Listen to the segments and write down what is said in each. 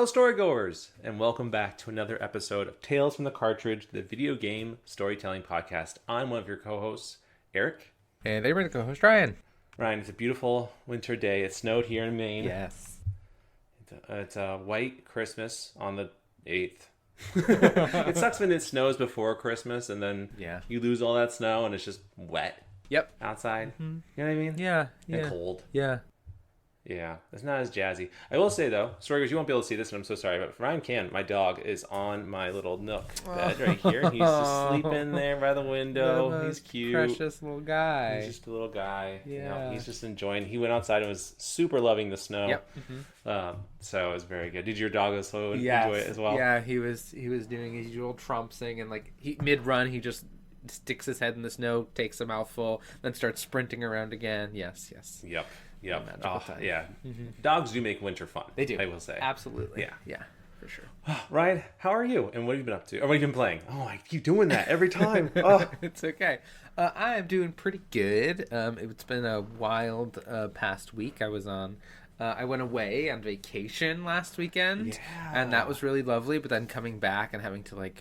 Storygoers, and welcome back to another episode of Tales from the Cartridge, the video game storytelling podcast. I'm one of your co-hosts, Eric. And they were the co-host, Ryan. Ryan, it's a beautiful winter day. It snowed here in Maine. Yes. It's a white Christmas on the 8th. It sucks when it snows before Christmas, and then you lose all that snow, and it's just wet. Yep. Outside. Mm-hmm. You know what I mean? Yeah. And cold. Yeah. Yeah, it's not as jazzy. I will say, though, Storygoers, you won't be able to see this, and I'm so sorry, but Ryan can. My dog is on my little nook bed right here. He's just sleeping there by the window. He's cute. Precious little guy. He's just a little guy. Yeah. You know, he's just enjoying. He went outside and was super loving the snow. Yep. Mm-hmm. So it was very good. Did your dog also enjoy it as well? Yeah, he was doing his usual trumpsing, and like mid-run, he just sticks his head in the snow, takes a mouthful, then starts sprinting around again. Yes. Yep. Oh, yeah. Mm-hmm. Dogs do make winter fun. They do. I will say. Absolutely. Yeah, for sure. Ryan, how are you? And what have you been up to? Or what have you been playing? Oh, I keep doing that every time. Oh. It's okay. I am doing pretty good. It's been a wild past week. I went away on vacation last weekend, and that was really lovely, but then coming back and having to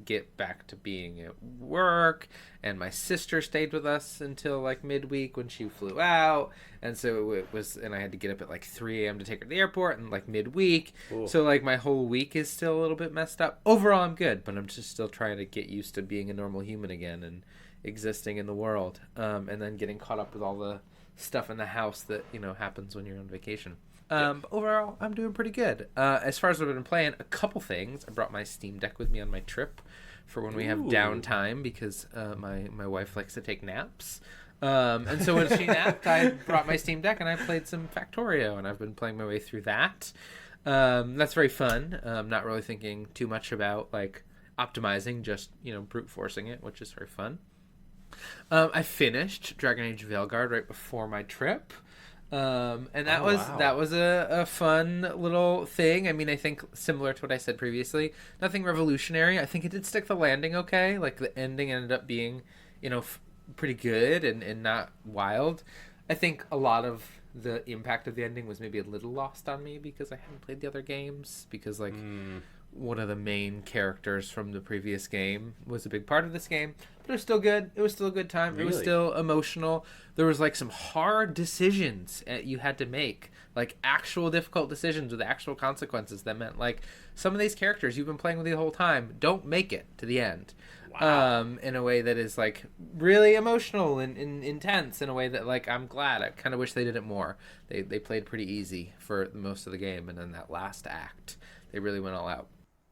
get back to being at work, and my sister stayed with us until midweek when she flew out, and so and I had to get up at 3 a.m. to take her to the airport, and midweek. Ooh. So my whole week is still a little bit messed up. Overall I'm good, but I'm just still trying to get used to being a normal human again and existing in the world, and then getting caught up with all the stuff in the house that happens when you're on vacation. But overall, I'm doing pretty good. As far as what I've been playing, a couple things. I brought my Steam Deck with me on my trip for when we have downtime, because my wife likes to take naps. And so when she napped, I brought my Steam Deck and I played some Factorio, and I've been playing my way through that. That's very fun. Not really thinking too much about optimizing, just brute forcing it, which is very fun. I finished Dragon Age Veilguard right before my trip. And that was a fun little thing. I mean, I think similar to what I said previously, nothing revolutionary. I think it did stick the landing okay. The ending ended up being, pretty good and not wild. I think a lot of the impact of the ending was maybe a little lost on me because I hadn't played the other games, because one of the main characters from the previous game was a big part of this game, but it was still good. It was still a good time. Really? It was still emotional. There was some hard decisions you had to make, actual difficult decisions with actual consequences that meant some of these characters you've been playing with the whole time don't make it to the end. Wow. In a way that is really emotional and intense, in a way that I'm glad. I kind of wish they did it more. They played pretty easy for most of the game, and then that last act they really went all out.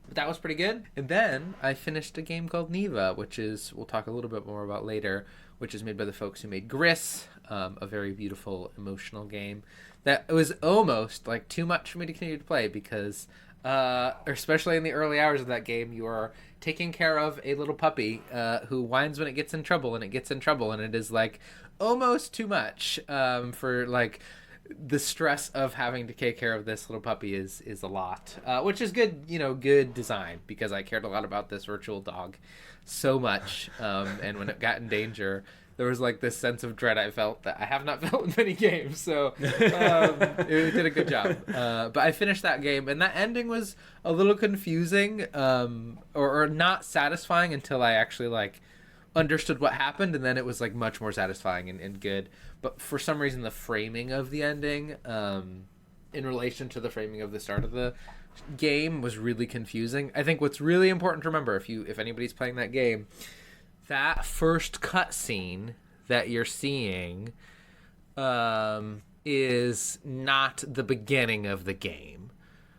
But that was pretty good. And then I finished a game called Neva, which is, we'll talk a little bit more about later, which is made by the folks who made Gris, a very beautiful, emotional game that was almost too much for me to continue to play, because especially in the early hours of that game, you are taking care of a little puppy who whines when it gets in trouble, and it is almost too much for the stress of having to take care of this little puppy is a lot, which is good, good design, because I cared a lot about this virtual dog so much, and when it got in danger, there was this sense of dread I felt that I have not felt in many games, so it did a good job. But I finished that game, and that ending was a little confusing, or not satisfying until I actually understood what happened, and then it was much more satisfying and good. But for some reason, the framing of the ending in relation to the framing of the start of the game was really confusing. I think what's really important to remember, if anybody's playing that game, that first cutscene that you're seeing is not the beginning of the game.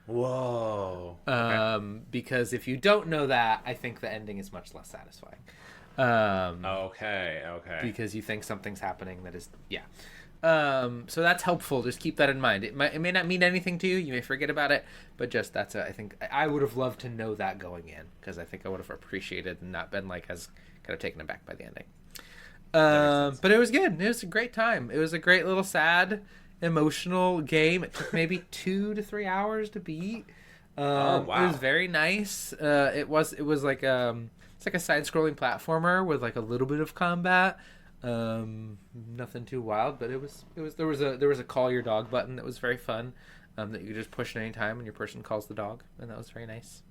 Whoa. Because if you don't know that, I think the ending is much less satisfying. Okay. Because you think something's happening that is, so that's helpful. Just keep that in mind. It may not mean anything to you. You may forget about it, but just I think I would have loved to know that going in, because I think I would have appreciated and not been as kind of taken aback by the ending. But it was good. It was a great time. It was a great little sad, emotional game. It took maybe 2 to 3 hours to beat. Oh wow! It was very nice. It was it's a side-scrolling platformer with a little bit of combat. Nothing too wild, but there was a call your dog button that was very fun. that you could just push at any time when your person calls the dog, and that was very nice.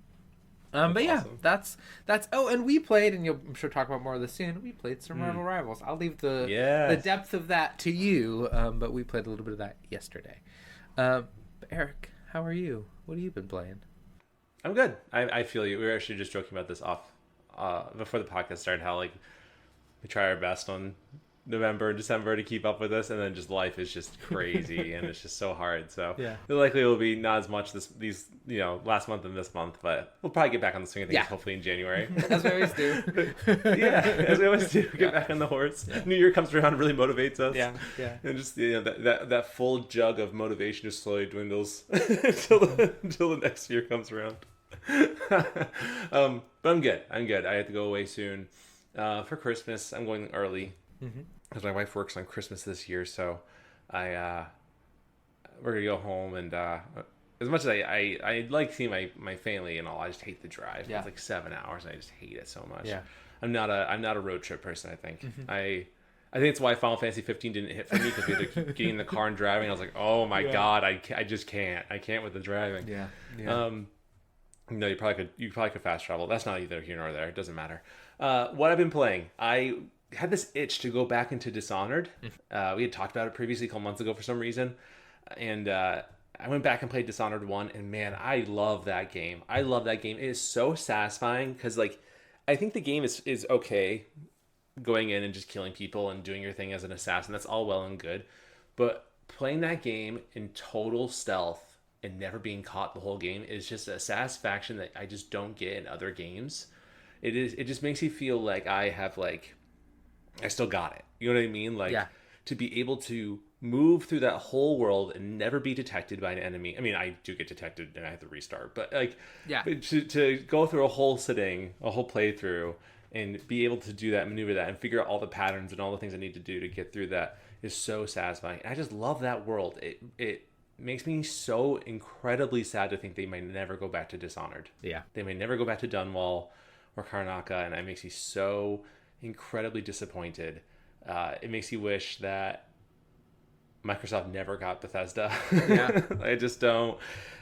But yeah, awesome. that's. Oh, and we played, and I'm sure talk about more of this soon. We played some Marvel Rivals. I'll leave the depth of that to you. But we played a little bit of that yesterday. But Eric, how are you? What have you been playing? I'm good. I feel you. We were actually just joking about this off before the podcast started. How like we try our best on November and December to keep up with this, and then just life is just crazy and it's just so hard. So yeah, likely it will be not as much these last month and this month, but we'll probably get back on the swing of things hopefully in January. As we always do. As we always do, get back on the horse. Yeah. New Year comes around, really motivates us. Yeah. And just that full jug of motivation just slowly dwindles until the next year comes around. But I'm good. I have to go away soon for Christmas. I'm going early. Because my wife works on Christmas this year, so we're gonna go home, and as much as I like seeing my family and all, I just hate the drive. It's like 7 hours, and I just hate it so much. I'm not a road trip person. I think I think it's why Final Fantasy 15 didn't hit for me, because we had to get in the car and driving. I was like, oh my god, I just can't. I can't with the driving. No, you probably could fast travel. That's not either here nor there. It doesn't matter. What I've been playing, I had this itch to go back into Dishonored. We had talked about it previously, a couple months ago for some reason, and I went back and played Dishonored 1, and man, I love that game. It is so satisfying, because like I think the game is okay going in and just killing people and doing your thing as an assassin. That's all well and good, but playing that game in total stealth and never being caught the whole game is just a satisfaction that I just don't get in other games. It just makes you feel like I still got it. You know what I mean? Like, to be able to move through that whole world and never be detected by an enemy. I mean, I do get detected and I have to restart, but like, to go through a whole playthrough, and be able to do that, maneuver that, and figure out all the patterns and all the things I need to do to get through that is so satisfying. And I just love that world. It makes me so incredibly sad to think they might never go back to Dishonored. Yeah. They may never go back to Dunwall or Karnaca, and it makes me so incredibly disappointed. It makes you wish that Microsoft never got Bethesda. I just don't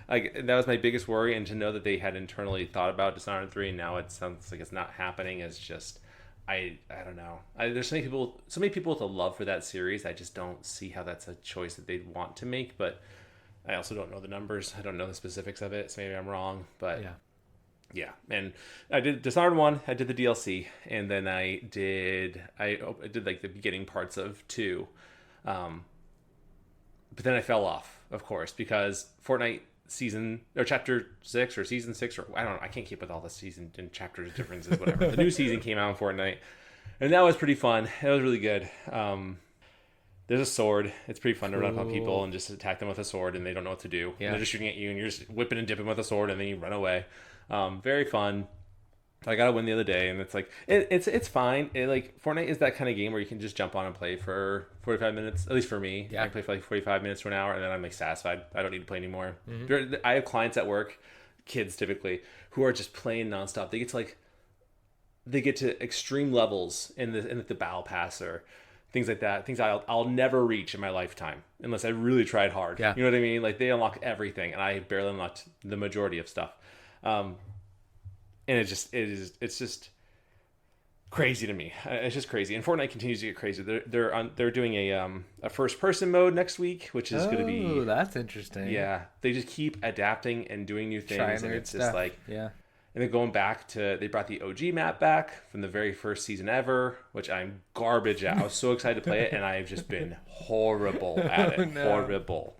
like. That was my biggest worry, and to know that they had internally thought about Dishonored 3, and now it sounds like it's not happening, is just I don't know. There's so many people with a love for that series. I just don't see how that's a choice that they'd want to make, but I also don't know the numbers. I don't know the specifics of it, so maybe I'm wrong, but yeah, and I did Dishonored 1, I did the DLC, and then I did like the beginning parts of 2. But then I fell off, of course, because Fortnite chapter 6 or season 6, or I don't know, I can't keep with all the season and chapters differences, whatever. The new season came out in Fortnite, and that was pretty fun. It was really good. There's a sword. It's pretty fun to run up on people and just attack them with a sword, and they don't know what to do. And they're just shooting at you, and you're just whipping and dipping with a sword, and then you run away. Very fun. I got a win the other day, and it's like it's fine. Fortnite is that kind of game where you can just jump on and play for 45 minutes. At least for me, I play for like 45 minutes to an hour, and then I'm like satisfied. I don't need to play anymore. I have clients at work, kids typically, who are just playing nonstop. They get to extreme levels in the battle pass or things like that. Things I'll never reach in my lifetime unless I really tried hard. Yeah. You know what I mean? Like, they unlock everything, and I barely unlocked the majority of stuff. And it's just crazy to me. It's just crazy. And Fortnite continues to get crazy. They're doing a first person mode next week, which is going to be... Oh, that's interesting. Yeah. They just keep adapting and doing new things. And it's just like... Yeah. And then going back to... They brought the OG map back from the very first season ever, which I'm garbage at. I was so excited to play it, and I've just been horrible at it. No. Horrible.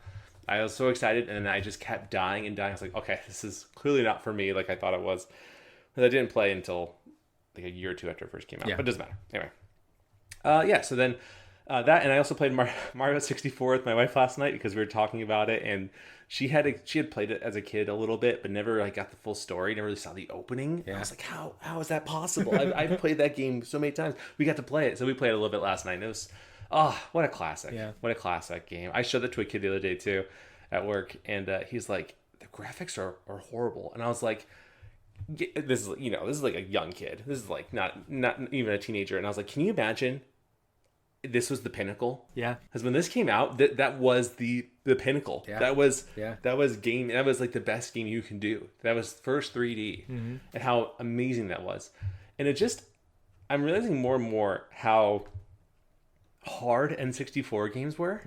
I was so excited, and I just kept dying and dying. I was like, okay, this is clearly not for me like I thought it was. But I didn't play until like a year or two after it first came out. Yeah. But it doesn't matter. Anyway. So then that, and I also played Mario 64 with my wife last night because we were talking about it, and she had played it as a kid a little bit, but never like got the full story. Never really saw the opening. Yeah. I was like, how is that possible? I've played that game so many times. We got to play it, so we played it a little bit last night. And it was... Oh, what a classic. Yeah. What a classic game. I showed that to a kid the other day, too, at work, and he's like, the graphics are horrible. And I was like, this is like a young kid. This is like not even a teenager. And I was like, can you imagine this was the pinnacle. Yeah. Because when this came out, that was the pinnacle. Yeah. That was Yeah. that was like the best game you can do. That was first 3D, and how amazing that was. And I'm realizing more and more how hard N64 games were,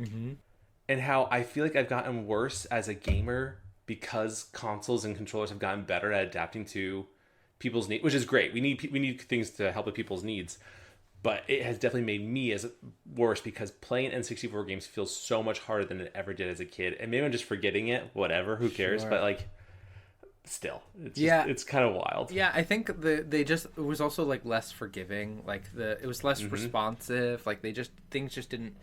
and how I feel like I've gotten worse as a gamer because consoles and controllers have gotten better at adapting to people's needs, which is great. We need things to help with people's needs. But it has definitely made me as worse because playing N64 games feels so much harder than it ever did as a kid. And maybe I'm just forgetting it. Whatever, who cares? But like, still, it's kind of wild. Yeah, I think it was also like less forgiving. Like it was less responsive. Like things just didn't.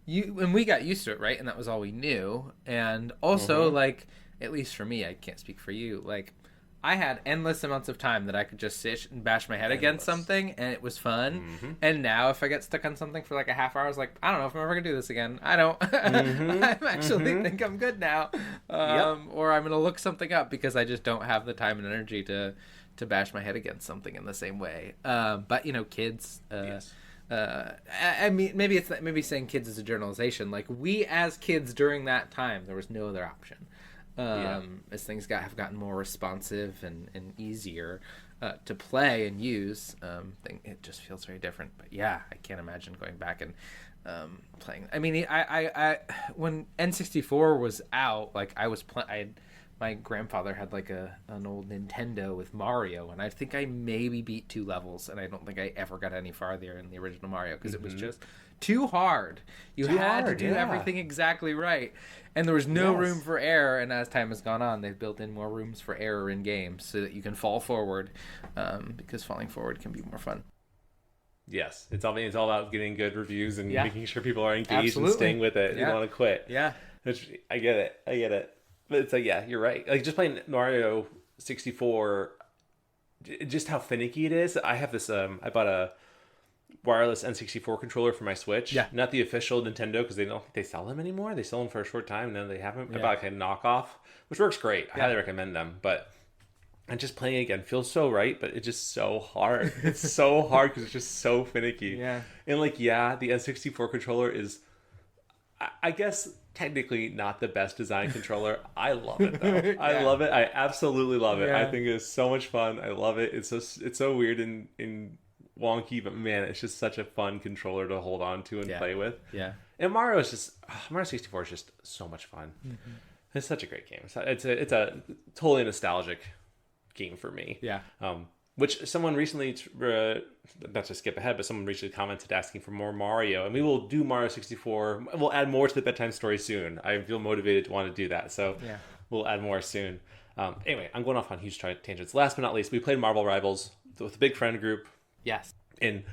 And we got used to it, right? And that was all we knew. And also, like, at least for me, I can't speak for you. Like, I had endless amounts of time that I could just sit and bash my head against something, and it was fun. And now, if I get stuck on something for like a half hour, I was like, I don't know if I'm ever gonna do this again. I don't. I actually think I'm good now, or I'm gonna look something up because I just don't have the time and energy to bash my head against something in the same way. But kids. Yes. I mean, maybe saying kids is a generalization. Like, we as kids during that time, there was no other option. As things have gotten more responsive and easier to play and use, it just feels very different. But yeah, I can't imagine going back and playing. I mean, I when N64 was out, like my grandfather had like an old Nintendo with Mario, and I think I maybe beat 2 levels, and I don't think I ever got any farther in the original Mario because it was just too hard. You had to do everything exactly right, and there was no room for error. And as time has gone on, they've built in more rooms for error in games so that you can fall forward, because falling forward can be more fun. Yes, it's all about getting good reviews and making sure people are engaged and staying with it. You don't want to quit. Yeah, I get it. But it's like, yeah, you're right. Like, just playing Mario 64, just how finicky it is. I have this. I bought a wireless N64 controller for my Switch. Yeah. Not the official Nintendo, because they don't think they sell them anymore. They sell them for a short time, and then they haven't. Yeah. I bought like a knockoff, which works great. I highly recommend them. But and just playing it again feels so right, but it's just so hard. It's so hard because it's just so finicky. Yeah. And like, the N64 controller is, I guess, technically not the best design controller. I love it though. I love it. I absolutely love it. I think it's so much fun. I love it. It's so weird and wonky, but man, it's just such a fun controller to hold on to and play with. Yeah. And Mario 64 is just so much fun. It's such a great game. It's a totally nostalgic game for me. Yeah. Which someone recently, not to skip ahead, but someone recently commented asking for more Mario. And we will do Mario 64. We'll add more to the bedtime story soon. I feel motivated to want to do that. So we'll add more soon. Anyway, I'm going off on huge tangents. Last but not least, we played Marvel Rivals with a big friend group. Yes. And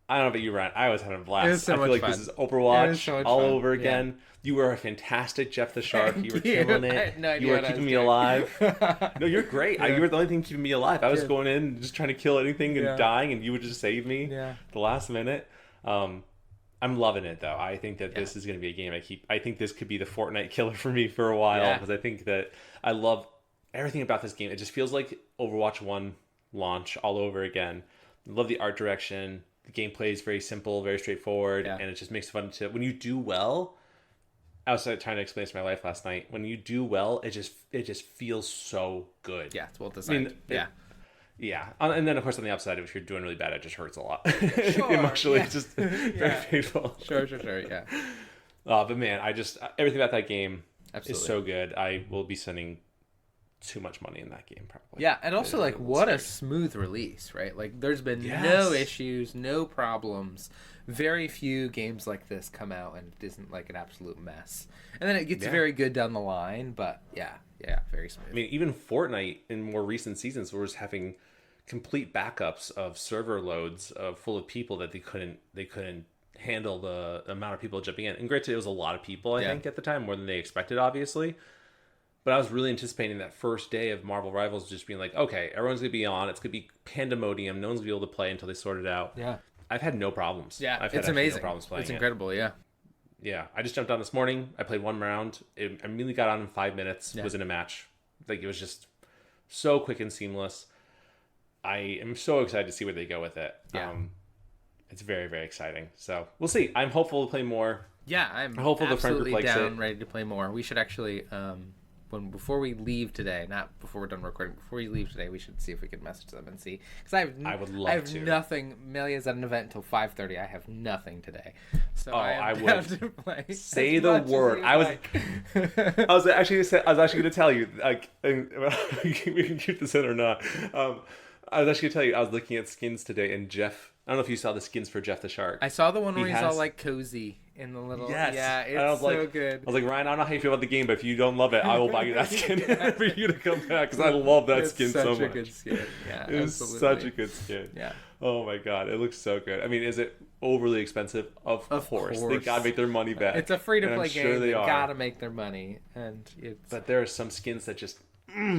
I don't know about you, Ryan. I was having a blast. So I feel like fun. This is Overwatch so all fun. over again. Yeah. You were a fantastic Jeff the Shark. You were killing it. You were keeping me doing. alive. No, you're great. You were the only thing keeping me alive. I was going in just trying to kill anything and dying, and you would just save me the last minute. I'm loving it though. I think that this is going to be a game I think this could be the Fortnite killer for me for a while, because I think that I love everything about this game. It just feels like Overwatch 1 launch all over again. I love the art direction. The gameplay is very simple, very straightforward, and it just makes it fun to, when you do well. I was trying to explain this to my wife last night. When you do well, it just feels so good. Yeah, it's well designed. Yeah. And then, of course, on the upside, if you're doing really bad, it just hurts a lot. Sure, emotionally, it's just very painful. Sure, yeah. But man, everything about that game Absolutely. is so good. I will be spending too much money in that game, probably. Yeah, and also, like, what a smooth release, right? Like, there's been no issues, no problems. Very few games like this come out and it isn't like an absolute mess. And then it gets very good down the line, but very smooth. I mean, even Fortnite in more recent seasons was having complete backups of server loads full of people that they couldn't handle the amount of people jumping in. And granted, it was a lot of people, I think, at the time, more than they expected, obviously. But I was really anticipating that first day of Marvel Rivals just being like, okay, everyone's going to be on. It's going to be pandemonium. No one's going to be able to play until they sort it out. Yeah. I've had no problems. Yeah, I've had it's amazing. No problems playing It's incredible, yeah. Yeah, I just jumped on this morning. I played one round. I immediately got on in 5 minutes. Was in a match. Like, it was just so quick and seamless. I am so excited to see where they go with it. Yeah. It's very, very exciting. So we'll see. I'm hopeful to play more. Yeah, I'm hopeful the friend group absolutely likes down, it. ready to play more. We should actually, before we leave today, not before we're done recording, before we leave today, we should see if we can message them and see. Because I would love I have to. nothing. Melia's at an event until 5:30. I have nothing today. So I am would down to play say as the much as word. you I was like. I was actually going to tell you, like, and we can keep this in or not. I was actually going to tell you, I was looking at skins today, and Jeff. I don't know if you saw the skins for Jeff the Shark. I saw the one where He he's has- all like cozy in the little. Yes. Yeah, And I was it's so like- good. I was like, Ryan, I don't know how you feel about the game, but if you don't love it, I will buy you that skin for you to come back because I love that It's skin such so a much. good skin. Yeah, It was absolutely. such a good skin. Yeah. Oh my god, it looks so good. I mean, is it overly expensive? Of course. They gotta make their money back. It's a free to And I'm play sure game. they They are. gotta make their money, and it's. But there are some skins that just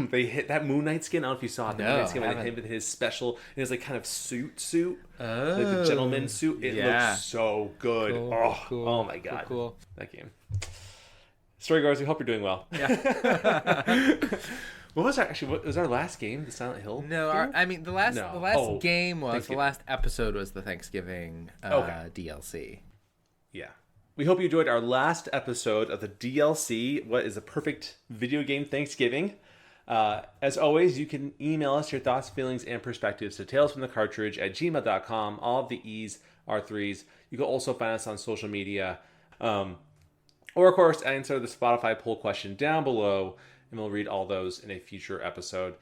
they hit that Moon Knight skin. I don't know if you saw it. The No, Moon Knight skin I with haven't. him with his special, his like kind of suit, Oh, like the gentleman suit. It yeah. looks so good. Cool, oh, cool, oh my god, cool. that game. Storygoers, we hope you're doing well. Yeah. What was our last game? The Silent Hill. No, game? the last Oh, game was Thanksgiving. the last episode was the Thanksgiving Okay. DLC. Yeah. We hope you enjoyed our last episode of the DLC. What is a perfect video game Thanksgiving? As always, you can email us your thoughts, feelings, and perspectives to talesfromthecartridge@gmail.com. All of the E's are threes. You can also find us on social media. Or, of course, answer the Spotify poll question down below, and we'll read all those in a future episode.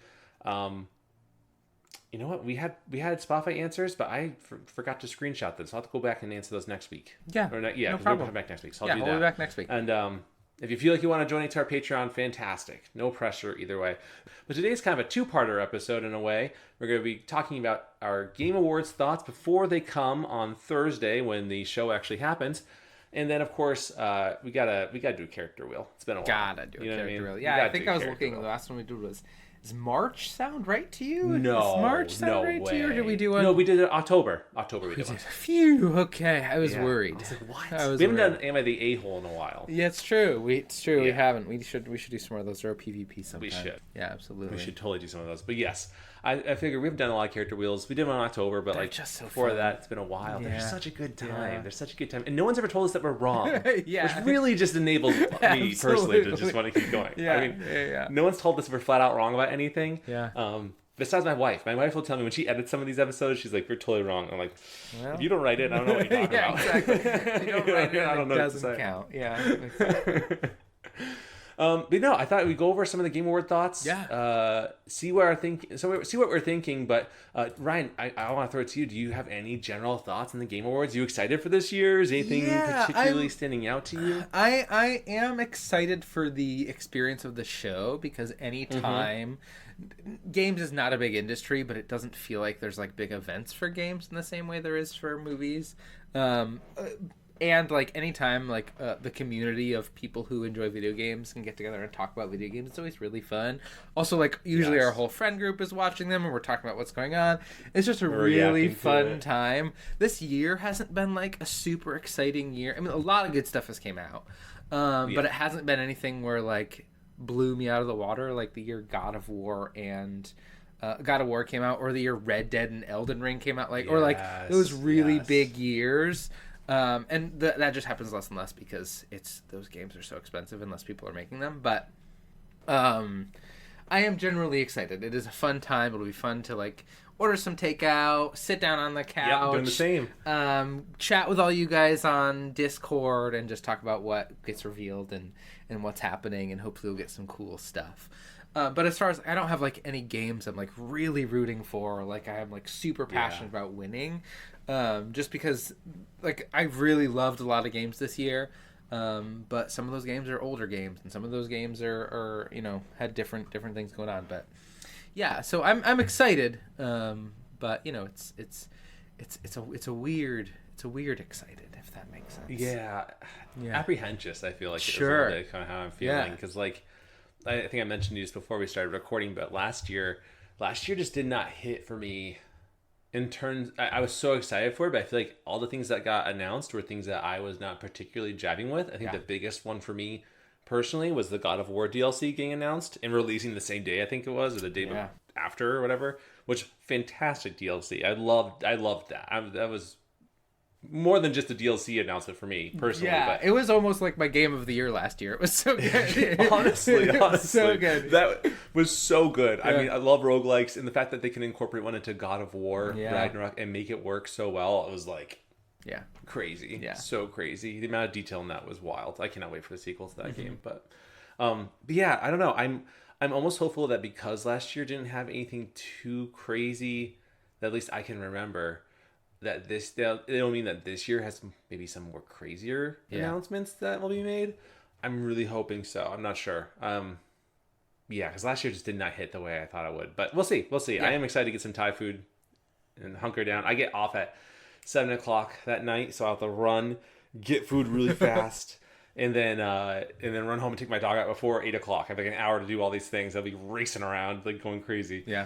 You know what? We had Spotify answers, but I forgot to screenshot them, so I'll have to go back and answer those next week. Yeah, no 'cause problem. problem. We'll come back next week, so I'll Yeah, do we'll that. be back next week. And if you feel like you want to join into our Patreon, fantastic. No pressure either way. But today's kind of a two-parter episode in a way. We're going to be talking about our Game Awards thoughts before they come on Thursday when the show actually happens. And then, of course, we gotta do a character wheel. It's been a while. Gotta do a You know what I character mean? wheel. We Yeah, I gotta think do a I was character looking. wheel. The last one we did was. Does March sound right to you? No, Does March sound right to you, or did we do one? No, we did it October. We did one. Phew. Okay, I was Yeah. worried. I was like, what? I was We haven't worried. done Am I the A-hole in a while. Yeah, it's true. We Yeah. haven't. We should do some more of those. Or PvP sometime. We should. Yeah, absolutely. We should totally do some of those. But yes, I figure we've done a lot of character wheels. We did one in October, but They're like just so before fun. that, it's been a while. Yeah. They're such a good time. Yeah. They're such a good time. And no one's ever told us that we're wrong. Yeah. Which really just enables me personally to Absolutely. just want to keep going. Yeah, I mean, yeah. no one's told us we're flat out wrong about anything. Yeah. Besides my wife. My wife will tell me when she edits some of these episodes, she's like, "You're totally wrong." I'm like, Well. "If you don't write it, I don't know what you're talking Yeah, about." exactly. You don't write it, I don't and know it what to doesn't say. count. Yeah, exactly. But no, I thought we'd go over some of the Game Award thoughts. Yeah. See what we're thinking. But Ryan, I want to throw it to you. Do you have any general thoughts on the Game Awards? Are you excited for this year? Is anything particularly standing out to you? I am excited for the experience of the show because anytime games is not a big industry, but it doesn't feel like there's like big events for games in the same way there is for movies. And like anytime like the community of people who enjoy video games can get together and talk about video games, it's always really fun. Also, like usually Yes. our whole friend group is watching them and we're talking about what's going on. It's just a We're really reacting to fun it. time. This year hasn't been like a super exciting year. I mean, a lot of good stuff has came out, but it hasn't been anything where like blew me out of the water like the year God of War came out, or the year Red Dead and Elden Ring came out, or like those really yes. big years. And that just happens less and less because those games are so expensive and less people are making them. But I am generally excited. It is a fun time. It'll be fun to like order some takeout, sit down on the couch, Yep, doing the same. chat with all you guys on Discord, and just talk about what gets revealed and what's happening, and hopefully we'll get some cool stuff. But as far as I don't have like any games I'm like really rooting for, or like I'm like super passionate about winning, just because like I really loved a lot of games this year, but some of those games are older games, and some of those games are had different things going on. But yeah, so I'm excited, but it's a weird excited, if that makes sense. Yeah. Apprehensious, I feel like Sure. is a little bit kind of how I'm feeling, because like I think I mentioned to you this before we started recording, but last year just did not hit for me in terms. I was so excited for it, but I feel like all the things that got announced were things that I was not particularly jiving with. I think the biggest one for me personally was the God of War DLC getting announced and releasing the same day, I think it was, or the day after or whatever, which fantastic DLC. I loved that. That was more than just a DLC announcement for me personally. Yeah, but it was almost like my game of the year last year. It was so good. honestly, It was so good. that was so good. I Yeah. mean, I love roguelikes, and the fact that they can incorporate one into God of War, Yeah. Ragnarok, and make it work so well, it was like Yeah. crazy. Yeah. So crazy. The amount of detail in that was wild. I cannot wait for the sequel to that Mm-hmm. game. But yeah, I don't know. I'm almost hopeful that because last year didn't have anything too crazy, that at least I can remember, that it'll mean that this year has maybe some more crazier announcements that will be made. I'm really hoping so. I'm not sure. Yeah, because last year just did not hit the way I thought it would. But we'll see. We'll see. Yeah. I am excited to get some Thai food and hunker down. I get off at 7 o'clock that night, so I'll have to run, get food really fast, and then run home and take my dog out before 8 o'clock. I have like an hour to do all these things. I'll be racing around, like going crazy. Yeah.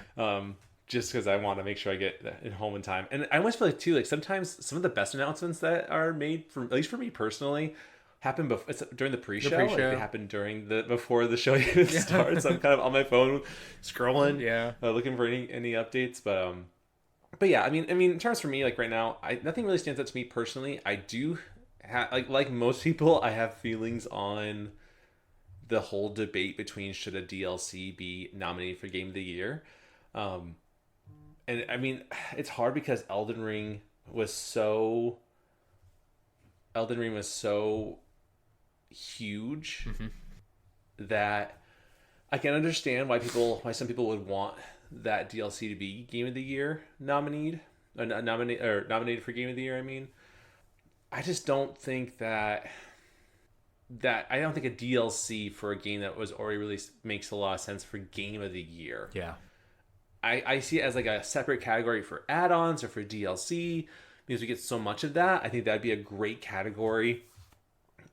Just because I want to make sure I get it home in time. And I almost feel like too, like sometimes some of the best announcements that are made, from at least for me personally, happen during the pre-show. Like they happen before the show even starts. I'm kind of on my phone scrolling, looking for any updates. But yeah, I mean, in terms for me, like right now, nothing really stands out to me personally. I do have, like most people, I have feelings on the whole debate between should a DLC be nominated for Game of the Year. And I mean, it's hard because Elden Ring was so huge that I can understand why some people would want that DLC to be Game of the Year nominated for Game of the Year. I mean, I just don't think that I don't think a DLC for a game that was already released makes a lot of sense for Game of the Year. Yeah. I see it as like a separate category for add-ons or for DLC, because we get so much of that. I think that'd be a great category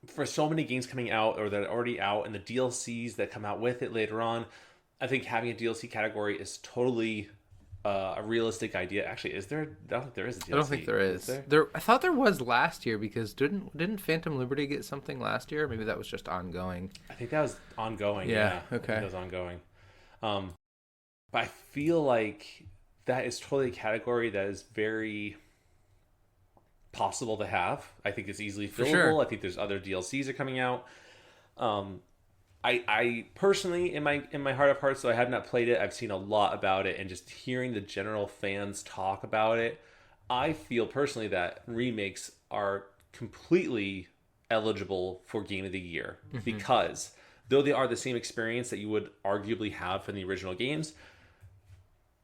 for so many games coming out or that are already out, and the DLCs that come out with it later on. I think having a DLC category is totally a realistic idea. Actually, is there? I don't think there is a DLC. I don't think there is. I thought there was last year, because didn't Phantom Liberty get something last year? Maybe that was just ongoing. I think that was ongoing. Yeah. Okay. I think that was ongoing. But I feel like that is totally a category that is very possible to have. I think it's easily fillable. Sure. I think there's other DLCs that are coming out. I personally, in my heart of hearts, though I have not played it, I've seen a lot about it, and just hearing the general fans talk about it, I feel personally that remakes are completely eligible for Game of the Year, because though they are the same experience that you would arguably have from the original games,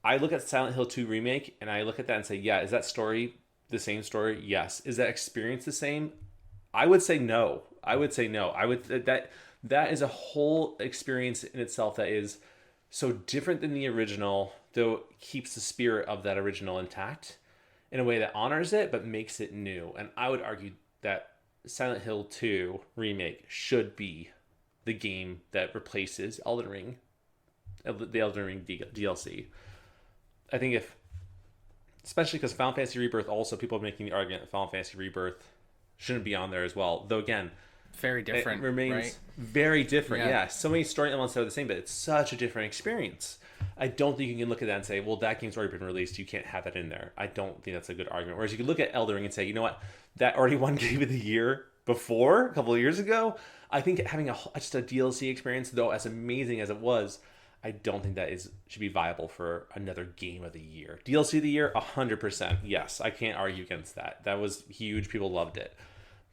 I look at Silent Hill 2 Remake and I look at that and say, yeah, is that story the same story? Yes. Is that experience the same? I would say no. That is a whole experience in itself that is so different than the original, though keeps the spirit of that original intact in a way that honors it but makes it new. And I would argue that Silent Hill 2 Remake should be the game that replaces Elden Ring, the Elden Ring DLC. I think especially because Final Fantasy Rebirth, also people are making the argument that Final Fantasy Rebirth shouldn't be on there as well. Though again, very different. It remains right? very different. Yeah. So many story elements are the same, but it's such a different experience. I don't think you can look at that and say, well, that game's already been released, you can't have that in there. I don't think that's a good argument. Whereas you could look at Elden Ring and say, you know what, that already won Game of the Year before, a couple of years ago. I think having just a DLC experience, though as amazing as it was, I don't think that should be viable for another Game of the Year. DLC of the Year, 100%. Yes, I can't argue against that. That was huge. People loved it.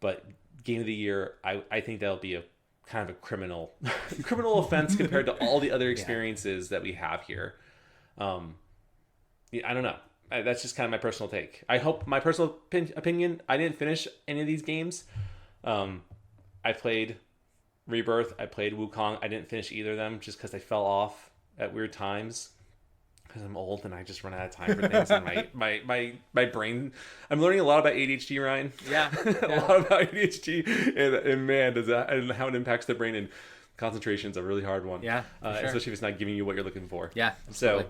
But Game of the Year, I think that'll be a kind of a criminal offense compared to all the other experiences that we have here. I don't know. That's just kind of my personal take. I hope my personal opinion. I didn't finish any of these games. I played Rebirth. I played Wukong. I didn't finish either of them just because I fell off at weird times. Because I'm old and I just run out of time for things. And my brain, I'm learning a lot about ADHD, Ryan. Yeah. A lot about ADHD, and man, does that, and how it impacts the brain. And concentration is a really hard one. Yeah. Sure. Especially if it's not giving you what you're looking for. Yeah. Absolutely.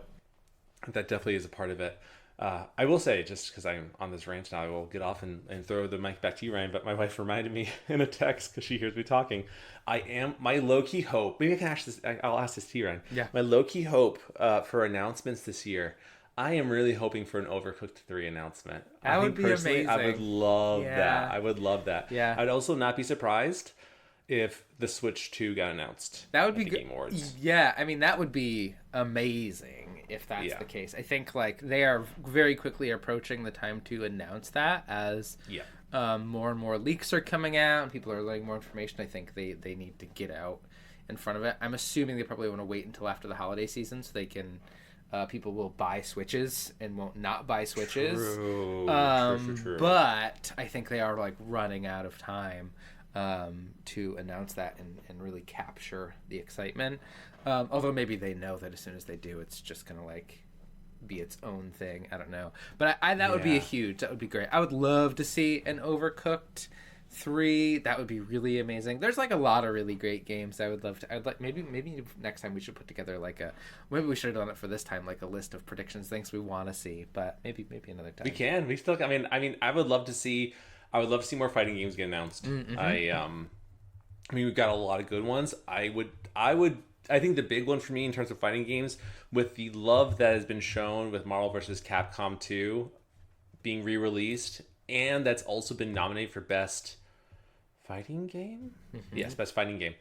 So that definitely is a part of it. I will say, just because I'm on this rant now, I will get off and throw the mic back to you, Ryan. But my wife reminded me in a text, because she hears me talking. My low-key hope, maybe I can ask this, I'll ask this to you, Ryan. Yeah. My low-key hope for announcements this year, I am really hoping for an Overcooked 3 announcement. That would be amazing. I would love that. I would love that. Yeah. I'd also not be surprised if the Switch 2 got announced. That would be good. Game Awards. Yeah, I mean, that would be amazing if that's the case. I think like they are very quickly approaching the time to announce that as more and more leaks are coming out and people are learning more information. I think they need to get out in front of it. I'm assuming they probably want to wait until after the holiday season so they can people will buy Switches and won't not buy Switches. True. But I think they are like running out of time to announce that and really capture the excitement. Although maybe they know that as soon as they do, it's just gonna like be its own thing. I don't know, but that would be that would be great. I would love to see an Overcooked 3. That would be really amazing. There's like a lot of really great games I would love to. I'd like maybe next time we should put together like maybe we should have done it for this time, like a list of predictions, things we want to see. But maybe another time. We can. We still. I mean, I would love to see. I would love to see more fighting games get announced. Mm-hmm. I mean, we've got a lot of good ones. I think the big one for me in terms of fighting games, with the love that has been shown with Marvel vs. Capcom 2 being re-released, and that's also been nominated for Best Fighting Game? Mm-hmm. Yes, Best Fighting Game.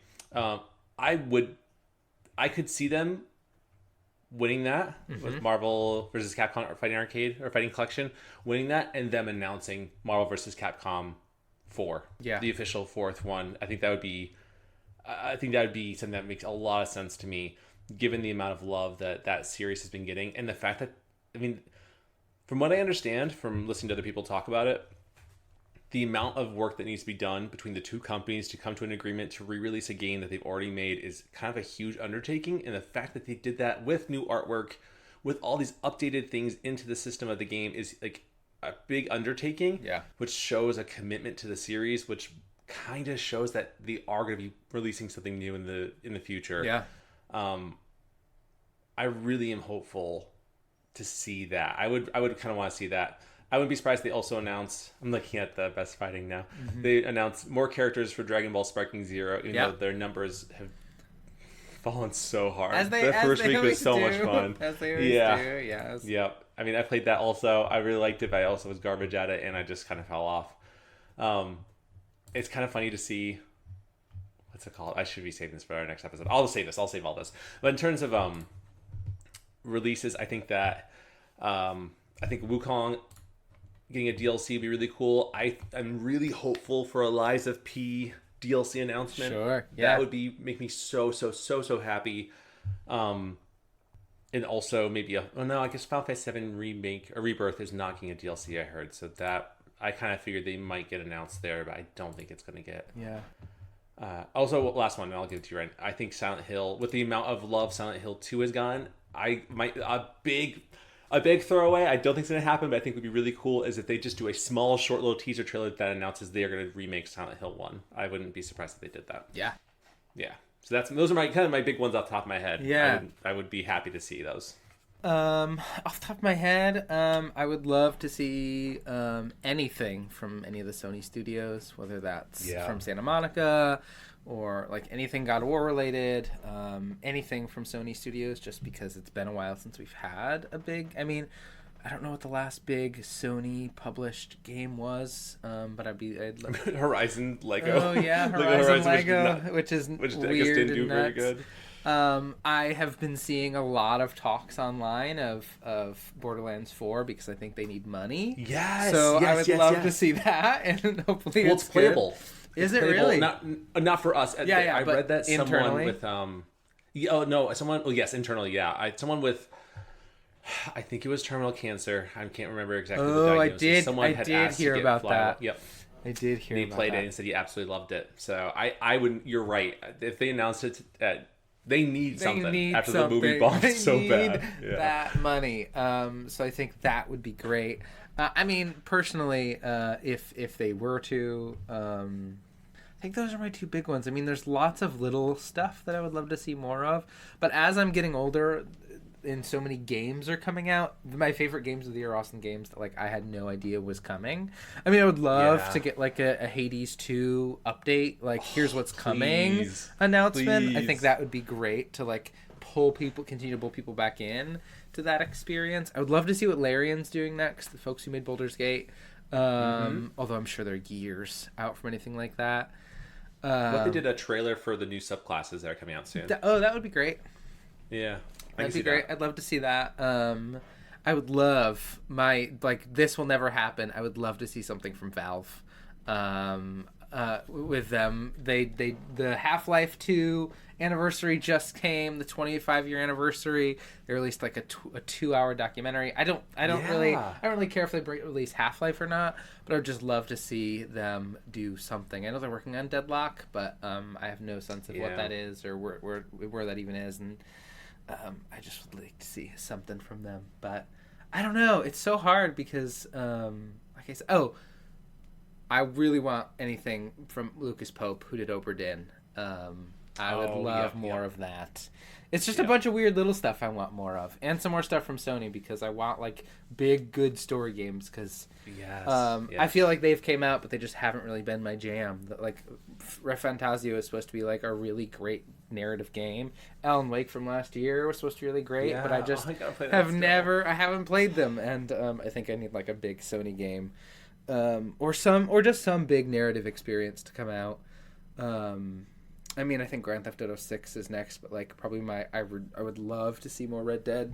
I could see them winning that with Marvel vs. Capcom or Fighting Arcade or Fighting Collection, winning that, and them announcing Marvel vs. Capcom 4. Yeah. The official fourth one. I think that would be something that makes a lot of sense to me, given the amount of love that series has been getting, and the fact that, I mean, from what I understand from listening to other people talk about it, the amount of work that needs to be done between the two companies to come to an agreement to re-release a game that they've already made is kind of a huge undertaking, and the fact that they did that with new artwork, with all these updated things into the system of the game is like a big undertaking, which shows a commitment to the series, which kind of shows that they are going to be releasing something new in the future. I really am hopeful to see that. I would kind of want to see that. I wouldn't be surprised if they also announced, I'm looking at the Best Fighting now, they announced more characters for Dragon Ball Sparking Zero, even though their numbers have fallen so hard. The first week was so much fun. As they always do, yes. Yep. I mean, I played that also. I really liked it, but I also was garbage at it, and I just kind of fell off. It's kind of funny to see, what's it called? I should be saving this for our next episode. I'll save all this. But in terms of releases, I think that I think Wukong getting a DLC would be really cool. I'm really hopeful for a Lies of P DLC announcement. Sure, yeah. That would make me so happy. And also maybe I guess Final Fantasy VII Remake or Rebirth is not getting a DLC, I heard. So that, I kind of figured they might get announced there, but I don't think it's going to get. Yeah. Also, last one, and I'll give it to you, Ryan. I think Silent Hill, with the amount of love Silent Hill 2 has gotten, a big throwaway, I don't think it's going to happen, but I think would be really cool is if they just do a small, short little teaser trailer that announces they are going to remake Silent Hill 1. I wouldn't be surprised if they did that. Yeah. Yeah. So those are my big ones off the top of my head. Yeah. I would be happy to see those. Off the top of my head, I would love to see anything from any of the Sony studios, whether that's from Santa Monica or like anything God of War related, anything from Sony Studios, just because it's been a while since we've had a big, I mean, I don't know what the last big Sony published game was, but I'd love Horizon Lego. Oh yeah, Horizon Lego, which is which weird, I guess didn't do and very nuts. good. I have been seeing a lot of talks online of Borderlands 4 because I think they need money. Yes. So I would love to see that, and hopefully it's playable. Is it playable. really? Not for us. Yeah, I read that internally? someone with yes, internally, yeah. Someone with, I think it was terminal cancer. I can't remember exactly the diagnosis. I did hear about that. Yep. I did hear about that. He played it and said he absolutely loved it. So I wouldn't, you're right. If they announced it they need something after the movie bombed so bad. Yeah. That money. So I think that would be great. I mean, personally, if they were to, I think those are my two big ones. I mean, there's lots of little stuff that I would love to see more of. But as I'm getting older, and so many games are coming out, my favorite games of the year are Austin games that like I had no idea was coming. I mean, I would love to get like a Hades 2 update, like here's what's coming announcement. I think that would be great to like continue to pull people back in to that experience. I would love to see what Larian's doing next, the folks who made Baldur's Gate. Although I'm sure they're years out from anything like that. What they did a trailer for the new subclasses that are coming out soon. That would be great. Yeah. That'd be great. I'd love to see that. I would love this will never happen. I would love to see something from Valve. With them, the Half-Life 2 anniversary just came, the 25-year anniversary. They released like a 2-hour documentary. I don't really care if they release Half-Life or not, but I would just love to see them do something. I know they're working on Deadlock, but I have no sense of what that is or where that even is, and I just would like to see something from them. But I don't know. It's so hard because, like I said, I really want anything from Lucas Pope, who did Obra Dinn. I would love more of that. It's just a bunch of weird little stuff I want more of. And some more stuff from Sony, because I want, like, big, good story games. Because I feel like they've came out, but they just haven't really been my jam. Like, Fantasio is supposed to be, like, a really great narrative game. Alan Wake from last year was supposed to be really great, but I just I haven't played them. And I think I need, like, a big Sony game. Or just some big narrative experience to come out. I mean, I think Grand Theft Auto 6 is next, but like probably I would love to see more Red Dead,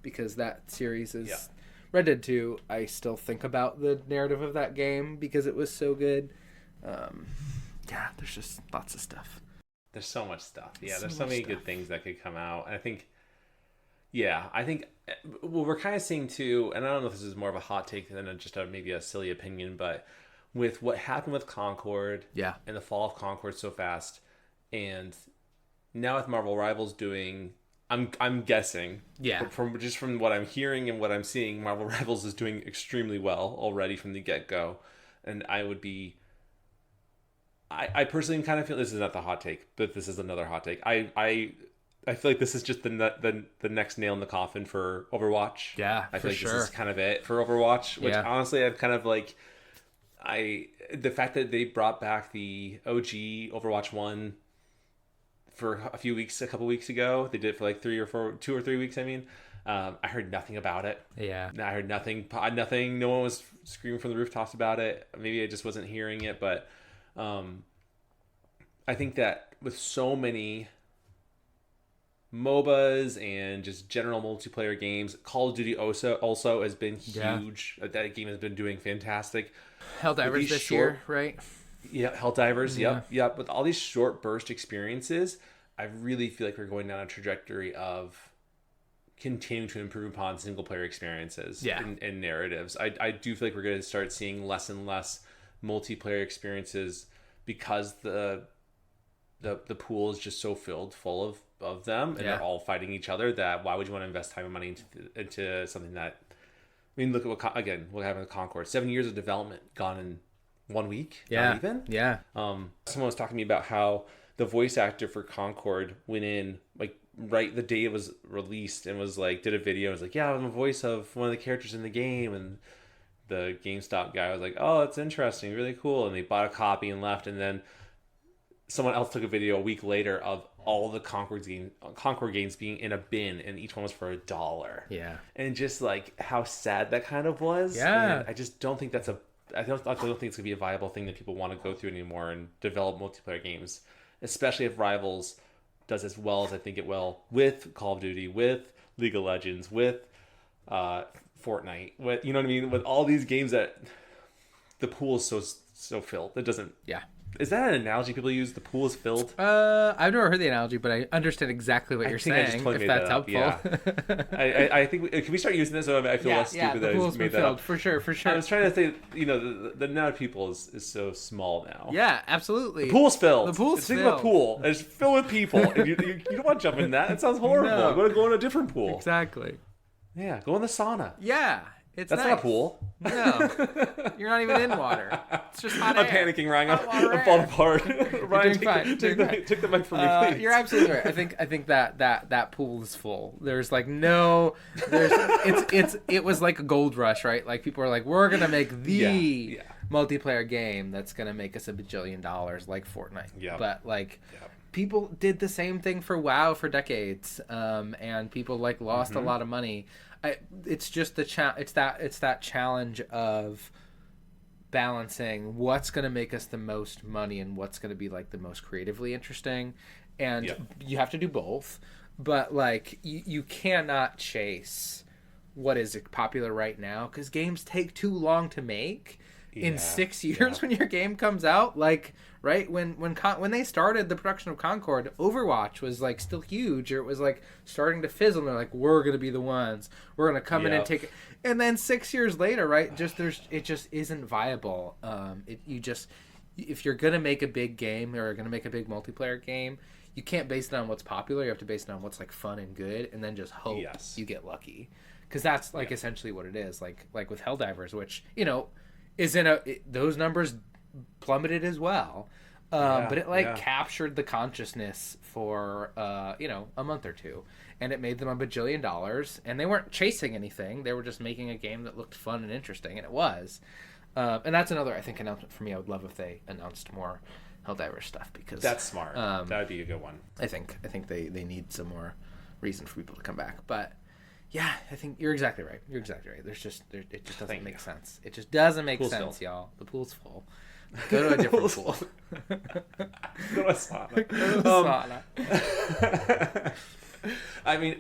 because that series is Red Dead 2. I still think about the narrative of that game because it was so good. There's just lots of stuff. There's so much stuff. Yeah, there's so many good things that could come out. And I think what we're kind of seeing too, and I don't know if this is more of a hot take than just maybe a silly opinion, but with what happened with Concord, and the fall of Concord so fast, and now with Marvel Rivals doing, I'm guessing, from what I'm hearing and what I'm seeing, Marvel Rivals is doing extremely well already from the get-go, and I personally kind of feel, this is not the hot take, but this is another hot take. I feel like this is just the next nail in the coffin for Overwatch. Yeah, I feel like this is kind of it for Overwatch, which honestly I've kind of like, the fact that they brought back the OG Overwatch 1 for a couple weeks ago. They did it for like 2 or 3 weeks. I mean, I heard nothing about it. Yeah. I heard nothing. No one was screaming from the rooftops about it. Maybe I just wasn't hearing it, but I think that with so many MOBAs and just general multiplayer games, Call of Duty also has been huge. That game has been doing fantastic. Helldivers this year, right? Yeah, Helldivers. Yep. With all these short burst experiences, I really feel like we're going down a trajectory of continuing to improve upon single player experiences and narratives. I do feel like we're going to start seeing less and less multiplayer experiences, because the pool is just so full of them, and they're all fighting each other, that why would you want to invest time and money into something that, I mean, look at what happened with Concord. 7 years of development gone in 1 week. Not even. Someone was talking to me about how the voice actor for Concord went in like right the day it was released and was like, did a video and was like, I'm the voice of one of the characters in the game, and the GameStop guy was like, oh, that's interesting, really cool, and they bought a copy and left. And then someone else took a video a week later of all the Concord games being in a bin, and each one was for $1. Yeah. And just like how sad that kind of was. Yeah. And I just don't think I don't think it's gonna be a viable thing that people want to go through anymore and develop multiplayer games, especially if Rivals does as well as I think it will with Call of Duty, with League of Legends, with Fortnite, with, you know what I mean, with all these games that the pool is so filled. It doesn't. Yeah. Is that an analogy people use? The pool is filled? I've never heard the analogy, but I understand exactly what you're saying, if that's helpful. Yeah. I think, can we start using this? So I feel less stupid that I just made that up. For sure. I was trying to say, the amount of people is so small now. Yeah, absolutely. The pool's filled. Think of a pool. It's filled with people. And you don't want to jump in that. It sounds horrible. No. You want to go in a different pool. Exactly. Yeah, go in the sauna. Yeah. That's nice. Not a pool. No, you're not even in water. It's just hot air. I'm panicking, Ryan. I'm falling apart. Ryan, take the mic from me, please. You're absolutely right. I think that pool is full. There's like it was like a gold rush, right? Like people are like, we're gonna make multiplayer game that's gonna make us $1 bajillion like Fortnite. Yeah. But like people did the same thing for WoW for decades, and people like lost a lot of money. It's just it's that challenge of balancing what's going to make us the most money and what's going to be like the most creatively interesting, and you have to do both. But like you cannot chase what is popular right now because games take too long to make. In 6 years when your game comes out, like right when they started the production of Concord, Overwatch was like still huge, or it was like starting to fizzle, and they're like, we're gonna be the ones, we're gonna come in and take it. And then 6 years later, right, it just isn't viable. If you're gonna make a big game or gonna make a big multiplayer game, you can't base it on what's popular. You have to base it on what's like fun and good, and then just hope you get lucky, because that's like essentially what it is. Like with Helldivers, which those numbers plummeted as well, but it captured the consciousness for a month or two, and it made them $1 bajillion, and they weren't chasing anything. They were just making a game that looked fun and interesting, and it was. And that's another, I think, announcement for me. I would love if they announced more Helldivers stuff, because that's smart. That would be a good one. I think they need some more reason for people to come back, but. Yeah, I think you're exactly right. It just doesn't make sense. It just doesn't make sense, y'all. The pool's full. Go to a different pool. Go to a sauna. I mean,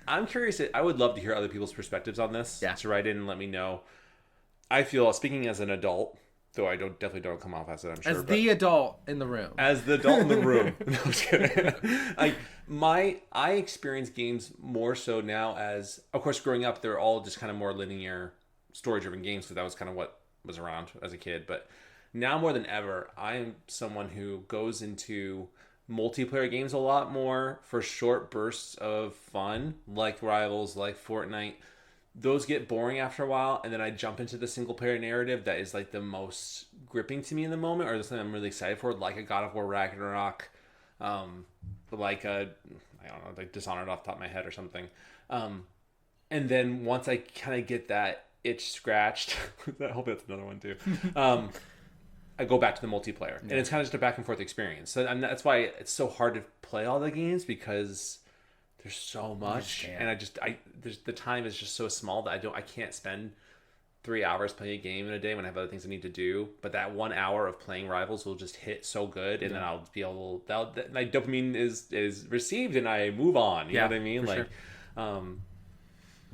I'm curious. I would love to hear other people's perspectives on this. Yeah. So write in and let me know. I feel, speaking as an adult, though I definitely don't come off as it, I'm sure. As the adult in the room. As the adult in the room. No, I'm just kidding. I experience games more so now as, of course, growing up, they're all just kind of more linear, story-driven games, because that was kind of what was around as a kid. But now more than ever, I am someone who goes into multiplayer games a lot more for short bursts of fun, like Rivals, like Fortnite. Those get boring after a while, and then I jump into the single-player narrative that is like the most gripping to me in the moment, or something I'm really excited for, like a God of War Ragnarok, like I don't know, like Dishonored off the top of my head or something. And then once I kind of get that itch scratched, I hope that's another one too. I go back to the multiplayer, and it's kind of just a back and forth experience. So that's why it's so hard to play all the games, because there's so much, and the time is just so small that I can't spend 3 hours playing a game in a day when I have other things I need to do. But that 1 hour of playing Rivals will just hit so good, and then I'll be able, my dopamine is received, and I move on. You know what I mean? Like, sure.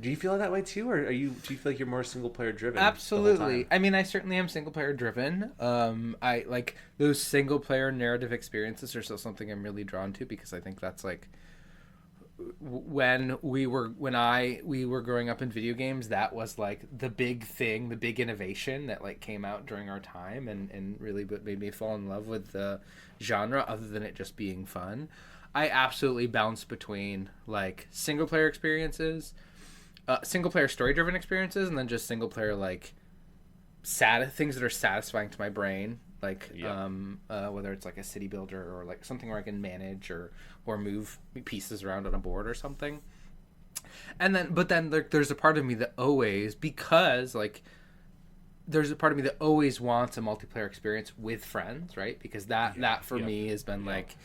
Do you feel that way too, or do you feel like you're more single player driven? Absolutely. I mean, I certainly am single player driven. I like those single player narrative experiences are still something I'm really drawn to, because I think that's like, when we were growing up in video games, that was like the big thing, the big innovation that like came out during our time, and really made me fall in love with the genre, other than it just being fun. I absolutely bounce between like single player experiences, single player story driven experiences, and then just single player like things that are satisfying to my brain, like whether it's like a city builder, or like something where I can manage or move pieces around on a board or something. But then there's a part of me that always, because like there's a part of me that always wants a multiplayer experience with friends, right? Because that for me has been like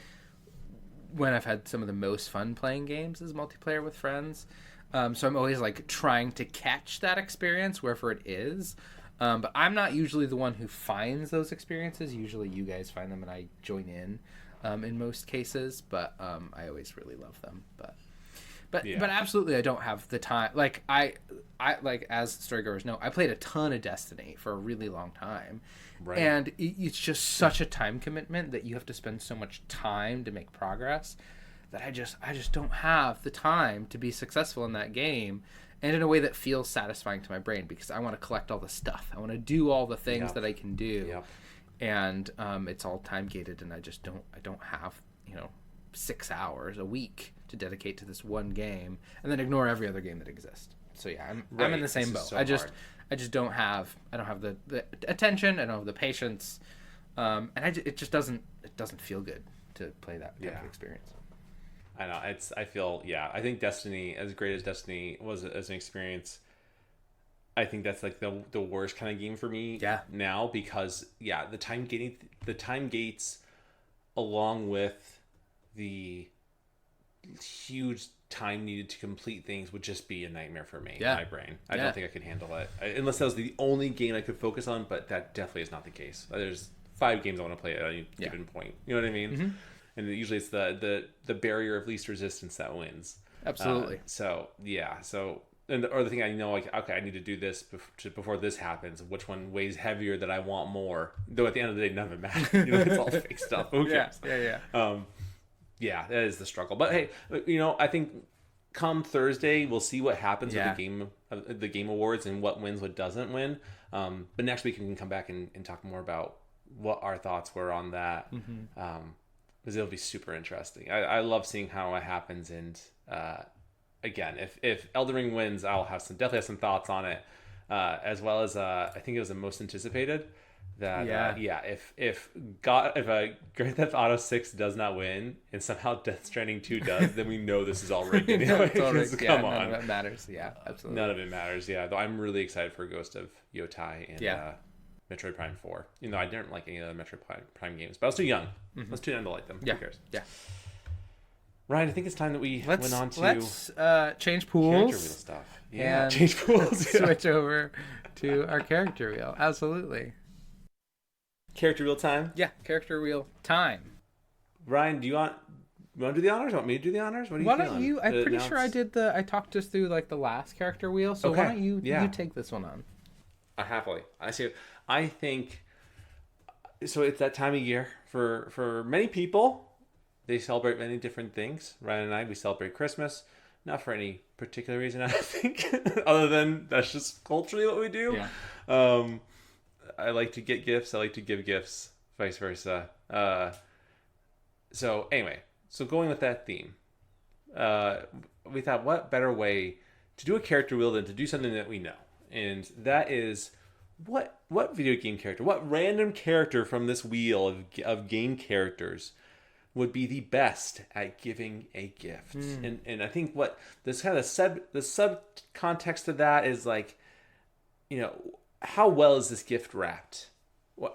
when I've had some of the most fun playing games is multiplayer with friends. So I'm always like trying to catch that experience wherever it is. But I'm not usually the one who finds those experiences. Usually you guys find them and I join in most cases. But I always really love them. But absolutely I don't have the time. Like I like, as Storygoers know, I played a ton of Destiny for a really long time. Right. And it's just such a time commitment that you have to spend so much time to make progress that I just don't have the time to be successful in that game, and in a way that feels satisfying to my brain, because I want to collect all the stuff. I want to do all the things that I can do. And it's all time gated, and I don't have 6 hours a week to dedicate to this one game, and then ignore every other game that exists. So yeah, I'm in the same boat. So I don't have the attention. I don't have the patience, and it doesn't feel good to play that type of experience. I know, I think Destiny, as great as Destiny was as an experience, I think that's like the worst kind of game for me now, because the time gates, along with the huge time needed to complete things would just be a nightmare for me. Yeah. My brain. I don't think I could handle it unless that was the only game I could focus on. But that definitely is not the case. There's 5 games I want to play at any given point. You know what I mean? Mm-hmm. And usually it's the barrier of least resistance that wins. Absolutely. So or the thing I know, like, okay, I need to do this before this happens. Which one weighs heavier that I want more? Though at the end of the day, none of it matters. You know, it's all fake stuff. Who cares? Yeah, that is the struggle. But hey, you know, I think come Thursday we'll see what happens with the game awards and what wins, what doesn't win. But next week we can come back and talk more about what our thoughts were on that. Because it'll be super interesting. I love seeing how it happens, and again, if Elden Ring wins, I'll definitely have some thoughts on it, as well as I think it was the most anticipated. If Grand Theft Auto 6 does not win and somehow Death Stranding 2 does, then we know this is all rigged anyway. Come on, none of it matters. Yeah, absolutely. None of it matters. Yeah, though I'm really excited for Ghost of Yotai and Metroid Prime 4. You know, I didn't like any of the Metroid Prime games, but I was too young. I was too young to like them. Yeah. Who cares? Yeah. Ryan, I think it's time that we went on to let's change pools. Character wheel stuff. Yeah, change pools. Switch over to our character wheel. Absolutely. Character wheel time? Yeah, character wheel time. Ryan, do you want to do the honors? Want me to do the honors? What are you Why feeling? don't you? I'm pretty sure I talked us through like the last character wheel, so why don't you take this one on? Happily. I think so. It's that time of year for many people. They celebrate many different things. Ryan and I, we celebrate Christmas, not for any particular reason, I think, other than that's just culturally what we do. Yeah. I like to get gifts. I like to give gifts, vice versa. So anyway, going with that theme, we thought, what better way to do a character wheel than to do something that we know, and that is what video game character, what random character from this wheel of game characters would be the best at giving a gift. And I think what this kind of the sub context of that is like, you know, how well is this gift wrapped?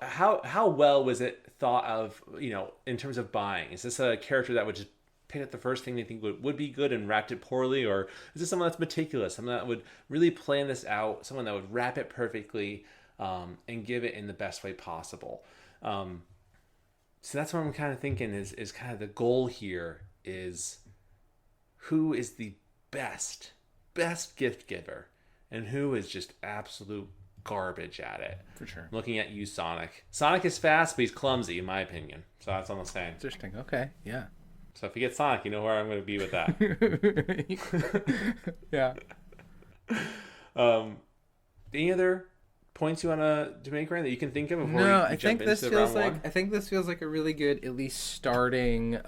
How well was it thought of, you know, in terms of buying? Is this a character that would just pick up the first thing they think would be good and wrapped it poorly? Or is this someone that's meticulous, someone that would really plan this out, someone that would wrap it perfectly and give it in the best way possible? So that's what I'm kind of thinking is kind of the goal here is who is the best gift giver and who is just absolute garbage at it. For sure. Looking at you, Sonic. Sonic is fast, but he's clumsy, in my opinion. So that's all I'm saying. Interesting. Okay. Yeah. So if you get Sonic, you know where I'm going to be with that. Yeah. Any other points you want to make, Ryan, that you can think of before I think this feels like a really good, at least starting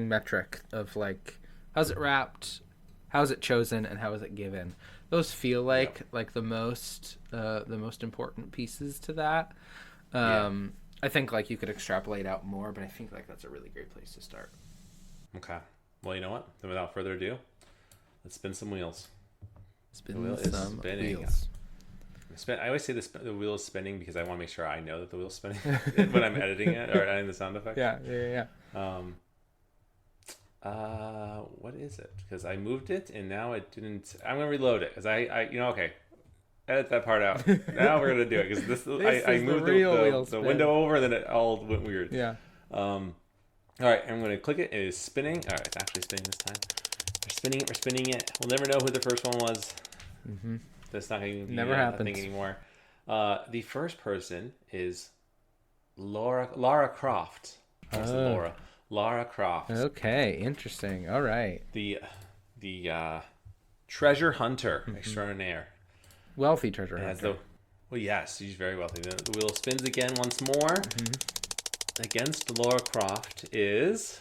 metric of like, how's it wrapped, how's it chosen, and how is it given. Those feel like the most important pieces to that. I think like you could extrapolate out more, but I think like that's a really great place to start. Okay. Well, you know what? Then without further ado, let's spin some wheels. Spin some wheels. I always say the wheel is spinning because I want to make sure I know that the wheel's spinning when I'm editing it or adding the sound effects. Yeah. What is it? Because I moved it and now it didn't. I'm gonna reload it because okay. Edit that part out. Now we're gonna do it because I moved the window over and then it all went weird. Yeah. All right, I'm gonna click it. It is spinning. All right, it's actually spinning this time. We're spinning it. We'll never know who the first one was. Mm-hmm. That's not going to be a thing anymore. The first person is Lara Croft. Lara Croft. Okay, interesting. All right. The treasure hunter extraordinaire. Wealthy treasure hunter. Well, yes, she's very wealthy. The wheel spins again once more. Against Lara Croft is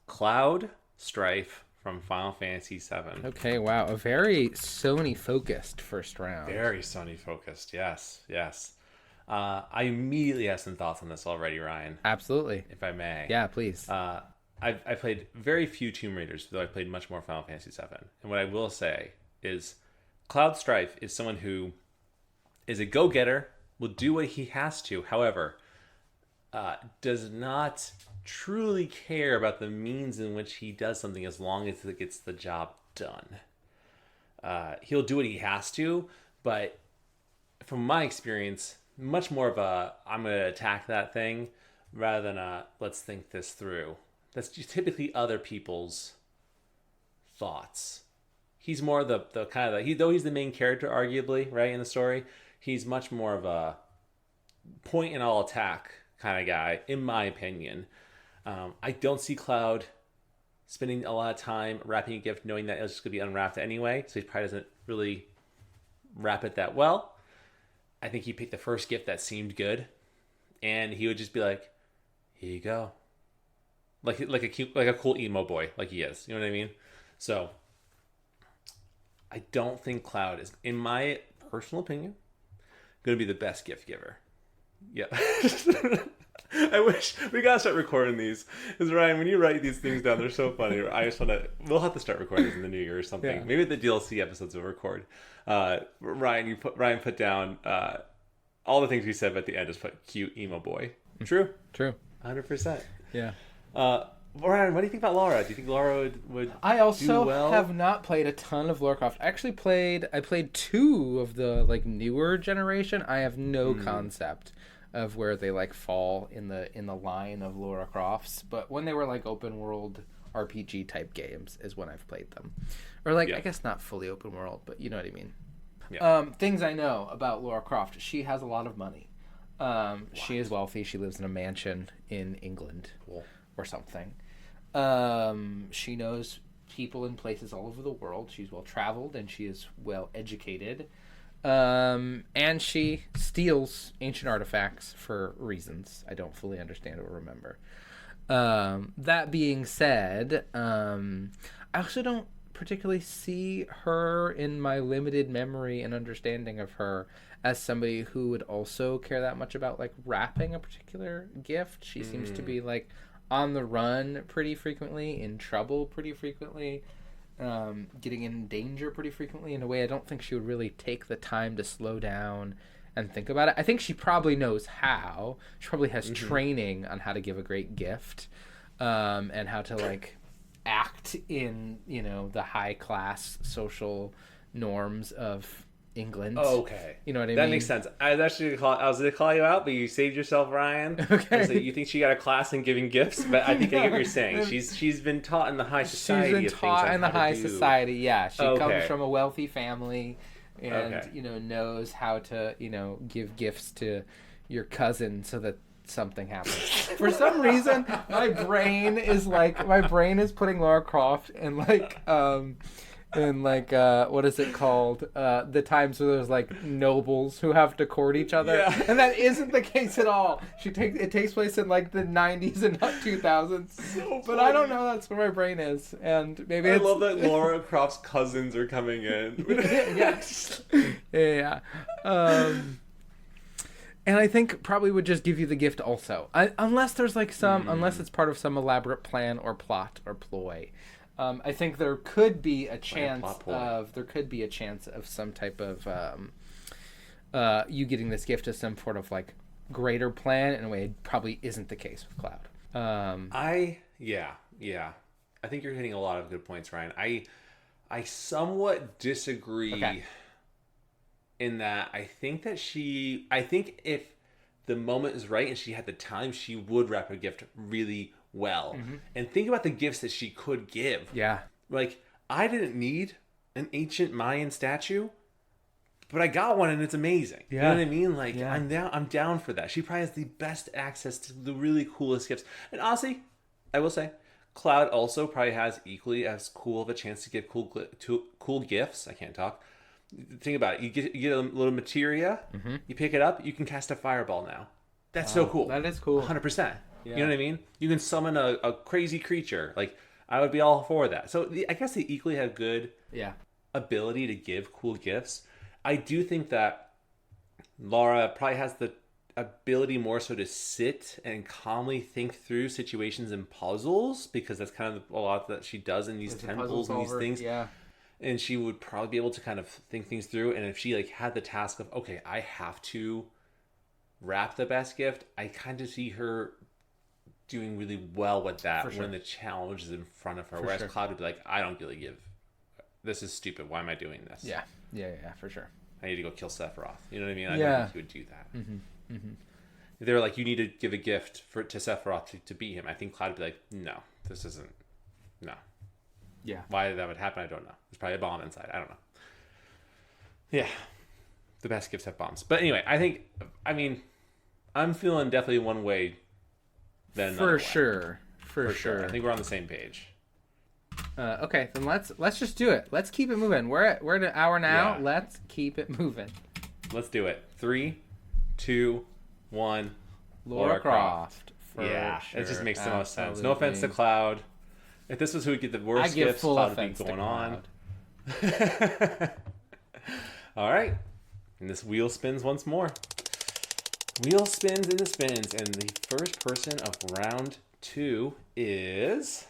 Cloud Strife from Final Fantasy VII. Okay, wow. A very Sony-focused first round. Very Sony-focused, yes. I immediately have some thoughts on this already, Ryan. Absolutely. If I may. Yeah, please. I've played very few Tomb Raiders, though I've played much more Final Fantasy VII. And what I will say is Cloud Strife is someone who is a go-getter, will do what he has to. However, does not truly care about the means in which he does something as long as it gets the job done. He'll do what he has to, but from my experience, much more of a I'm going to attack that thing rather than a let's think this through. That's just typically other people's thoughts. He's more the kind of though he's the main character arguably, right, in the story, he's much more of a point and I'll attack kind of guy, in my opinion. I don't see Cloud spending a lot of time wrapping a gift knowing that it's just going to be unwrapped anyway, so he probably doesn't really wrap it that well. I think he picked the first gift that seemed good, and he would just be like, here you go. Like a cool emo boy, like he is. You know what I mean? So I don't think Cloud is, in my personal opinion, going to be the best gift giver. Yeah. I wish we gotta start recording these, because Ryan, when you write these things down, they're so funny. I just want to. We'll have to start recording these in the new year or something. Yeah. Maybe the DLC episodes will record. Ryan put down all the things we said, but at the end just put cute emo boy. True. 100%. Yeah. Ryan, what do you think about Laura? Do you think Laura would I also do well? have not played a ton of Lara Croft. I actually played 2 of the like newer generation. I have no concept of where they like fall in the line of Lara Crofts, but when they were like open world RPG type games is when I've played them. Or like, I guess not fully open world, but you know what I mean. Yeah. Things I know about Lara Croft: she has a lot of money. She is wealthy. She lives in a mansion in England or something. She knows people in places all over the world. She's well traveled and she is well educated. And she steals ancient artifacts for reasons I don't fully understand or remember. That being said, I also don't particularly see her, in my limited memory and understanding of her, as somebody who would also care that much about like wrapping a particular gift. She seems to be like on the run pretty frequently, in trouble pretty frequently, getting in danger pretty frequently, in a way I don't think she would really take the time to slow down and think about it. I think she probably knows how. She probably has training on how to give a great gift, and how to like act in, you know, the high class social norms of England. Oh, okay. You know what I mean? That makes sense. I was going to call you out, but you saved yourself, Ryan. Okay. So you think she got a class in giving gifts, but I think I get what you're saying. She's been taught in the high society. She's been taught in the high society. Yeah, she Okay. comes from a wealthy family, and you know, knows how to, you know, give gifts to your cousin so that something happens. For some reason, my brain is putting Lara Croft in like what is it called? The times where there's like nobles who have to court each other, and that isn't the case at all. It takes place in like the 90s and not 2000s. So but I don't know. That's where my brain is, and maybe I love that Lara Croft's cousins are coming in. yeah. And I think probably would just give you the gift also, unless there's like unless it's part of some elaborate plan or plot or ploy. I think there could be a chance of some type of you getting this gift as some sort of like greater plan, in a way it probably isn't the case with Cloud. I think you're hitting a lot of good points, Ryan. I somewhat disagree in that I think if the moment is right and she had the time, she would wrap a gift really well. And think about the gifts that she could give. Yeah. Like, I didn't need an ancient Mayan statue, but I got one and it's amazing. Yeah. You know what I mean? Like, I'm down for that. She probably has the best access to the really coolest gifts. And honestly, I will say, Cloud also probably has equally as cool of a chance to give cool gifts. I can't talk. Think about it. You get a little materia, you pick it up, you can cast a fireball now. That's so cool. That is cool. 100%. Yeah. You know what I mean? You can summon a crazy creature. Like, I would be all for that. So I guess they equally have good ability to give cool gifts. I do think that Laura probably has the ability more so to sit and calmly think through situations and puzzles, because that's kind of a lot that she does in these temples and these things. Yeah. And she would probably be able to kind of think things through. And if she like had the task of, okay, I have to wrap the best gift, I kind of see her doing really well with that when the challenge is in front of her. Whereas Cloud would be like, I don't really give. This is stupid. Why am I doing this? Yeah, for sure. I need to go kill Sephiroth. You know what I mean? I don't think he would do that. Mm-hmm. They're like, you need to give a gift to Sephiroth to beat him. I think Cloud would be like, no, this isn't. No. Yeah. Why that would happen, I don't know. There's probably a bomb inside. I don't know. Yeah. The best gifts have bombs. But anyway, I'm feeling definitely one way than another way. For sure. I think we're on the same page. Okay, then let's just do it. Let's keep it moving. We're at an hour now. Yeah. Let's keep it moving. Let's do it. 3, 2, 1. Lara Croft. Yeah, sure. It just makes the most sense. No offense to Cloud. If this was who would get the worst gifts, Cloud would be going on. All right. And this wheel spins once more. Wheel spins and it spins. And the first person of round 2 is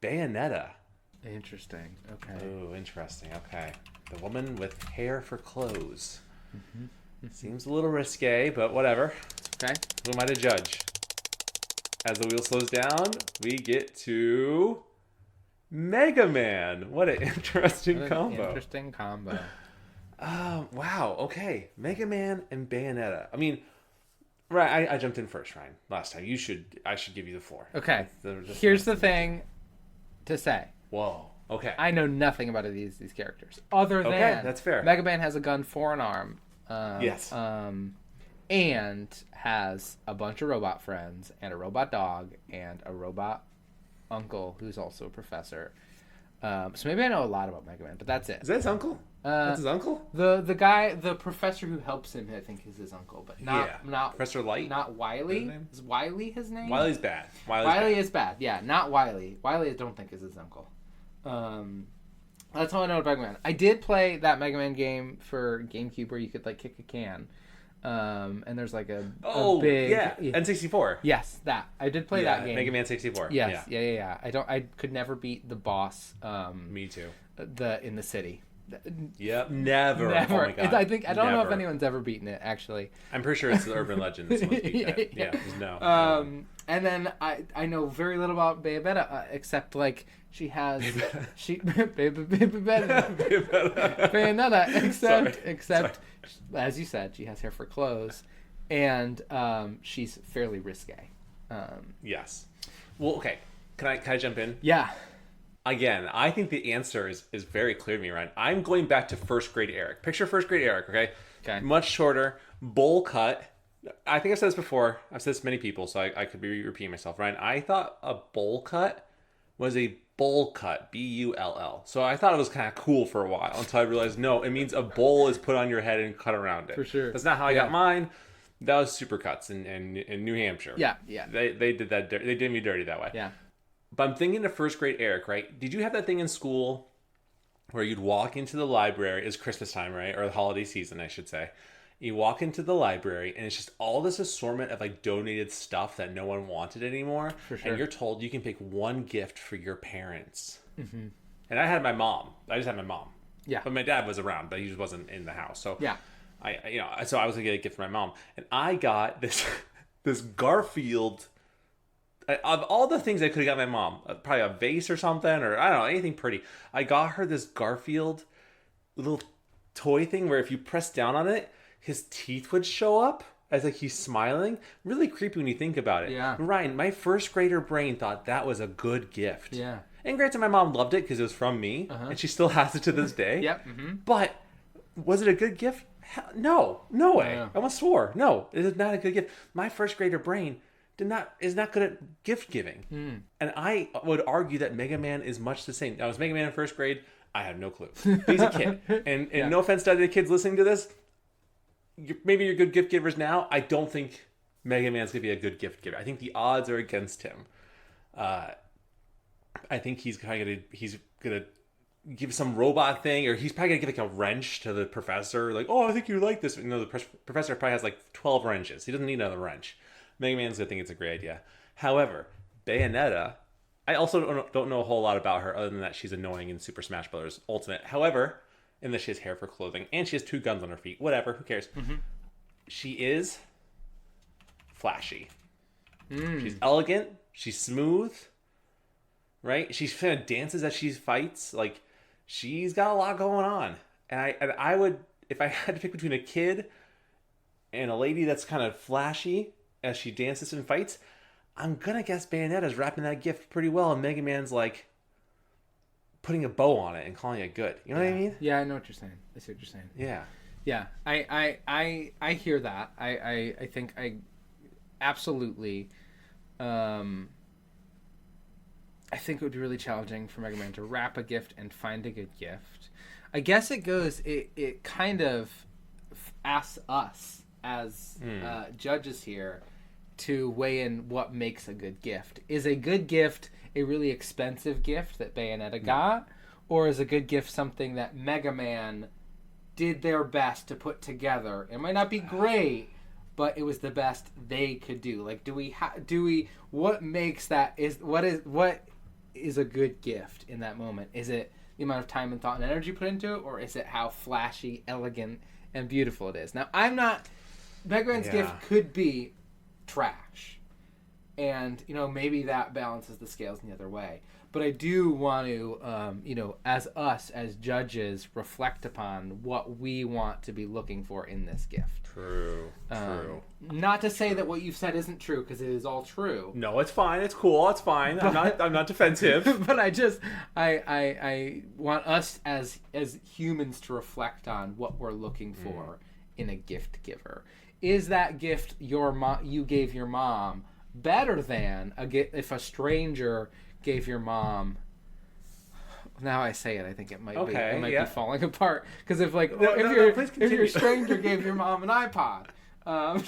Bayonetta. Interesting. Okay. Oh, interesting. Okay. The woman with hair for clothes. Seems a little risque, but whatever. Okay. Who am I to judge? As the wheel slows down, we get to Mega Man. What an interesting combo. Interesting combo. Wow. Okay. Mega Man and Bayonetta. I mean, right. I jumped in first, Ryan. Last time. I should give you the floor. Okay. Here's the thing to say. Whoa. Okay. I know nothing about these characters other than that's fair. Mega Man has a gun for an arm. Yes. And has a bunch of robot friends and a robot dog and a robot uncle who's also a professor. So maybe I know a lot about Mega Man, but that's it. Is that his uncle? That's his uncle? The guy, the professor who helps him, I think, is his uncle, but not Professor Light. Not Wily. Is Wily his name? Wily's bad. Wily is bad. Yeah, not Wily. Wily, I don't think is his uncle. That's all I know about Mega Man. I did play that Mega Man game for GameCube where you could kick a can. And there's a big N64. Yes, that I did play that game. Mega Man 64. Yes, yeah. I could never beat the boss. Me too. In the city. Yep, never. Oh my God. I don't know if anyone's ever beaten it. Actually, I'm pretty sure it's the urban legend that someone's beat that. Yeah, no. And then I know very little about Bayonetta except she has Bayonetta except as you said, she has hair for clothes, and she's fairly risque. Yes. Well, okay. Can I jump in? Yeah. Again, I think the answer is very clear to me, Ryan. I'm going back to first grade Eric. Picture first grade Eric, okay? Okay. Much shorter, bowl cut. I think I've said this before. I've said this to many people, so I could be repeating myself, Ryan. I thought a bowl cut was a bowl cut, B-U-L-L. So I thought it was kind of cool for a while until I realized, no, it means a bowl is put on your head and cut around it. For sure. That's not how I got mine. That was Supercuts in New Hampshire. Yeah. They did that. They did me dirty that way. Yeah. But I'm thinking of first grade Eric, right? Did you have that thing in school where you'd walk into the library? It's Christmas time, right? Or the holiday season, I should say. You walk into the library and it's just all this assortment of donated stuff that no one wanted anymore. For sure. And you're told you can pick one gift for your parents. Mm-hmm. And I had my mom. I just had my mom. Yeah. But my dad was around, but he just wasn't in the house. So yeah. So I was gonna get a gift for my mom, and I got this Garfield. Of all the things I could have got my mom, probably a vase or something, or I don't know, anything pretty. I got her this Garfield little toy thing where if you press down on it, his teeth would show up as he's smiling. Really creepy when you think about it. Yeah. Ryan, my first grader brain thought that was a good gift. Yeah. And granted, my mom loved it because it was from me, and she still has it to this day. Yep. Mm-hmm. But was it a good gift? No way. Yeah. I almost swore. No, it is not a good gift. My first grader brain is not good at gift giving. And I would argue that Mega Man is much the same. Now, was Mega Man in first grade? I have no clue. He's a kid. And no offense to the kids listening to this, maybe you're good gift givers now. I don't think Mega Man's going to be a good gift giver. I think the odds are against him. I think he's going to give some robot thing, or he's probably going to give a wrench to the professor. I think you like this. The professor probably has 12 wrenches. He doesn't need another wrench. Mega Man's going to think it's a great idea. However, Bayonetta, I also don't know a whole lot about her other than that she's annoying in Super Smash Bros. Ultimate. However, and that she has hair for clothing, and she has 2 guns on her feet. Whatever, who cares? Mm-hmm. she is flashy. She's elegant. She's smooth. Right? She kind of dances as she fights. Like, she's got a lot going on. And I would, if I had to pick between a kid and a lady that's kind of flashy as she dances and fights, I'm gonna guess Bayonetta's wrapping that gift pretty well, and Mega Man's like putting a bow on it and calling it good. You know what I mean? Yeah, I know what you're saying. I see what you're saying. Yeah. Yeah, I hear that. I think I absolutely. I think it would be really challenging for Mega Man to wrap a gift and find a good gift. I guess it kind of asks us as judges here to weigh in what makes a good gift. Is a good gift a really expensive gift that Bayonetta got? Or is a good gift something that Mega Man did their best to put together? It might not be great, but it was the best they could do. Like, what makes that, what is a good gift in that moment? Is it the amount of time and thought and energy put into it, or is it how flashy, elegant, and beautiful it is? Now, Mega Man's gift could be trash, and maybe that balances the scales in the other way. But I do want to, as judges, reflect upon what we want to be looking for in this gift. True. Not to say that what you've said isn't true, because it is all true. No, it's fine. It's cool. It's fine. I'm not defensive. But I want us as humans to reflect on what we're looking for in a gift giver. Is that gift you gave your mom better than if a stranger gave your mom? Now I say it, I think it might be falling apart, because if your stranger gave your mom an iPod,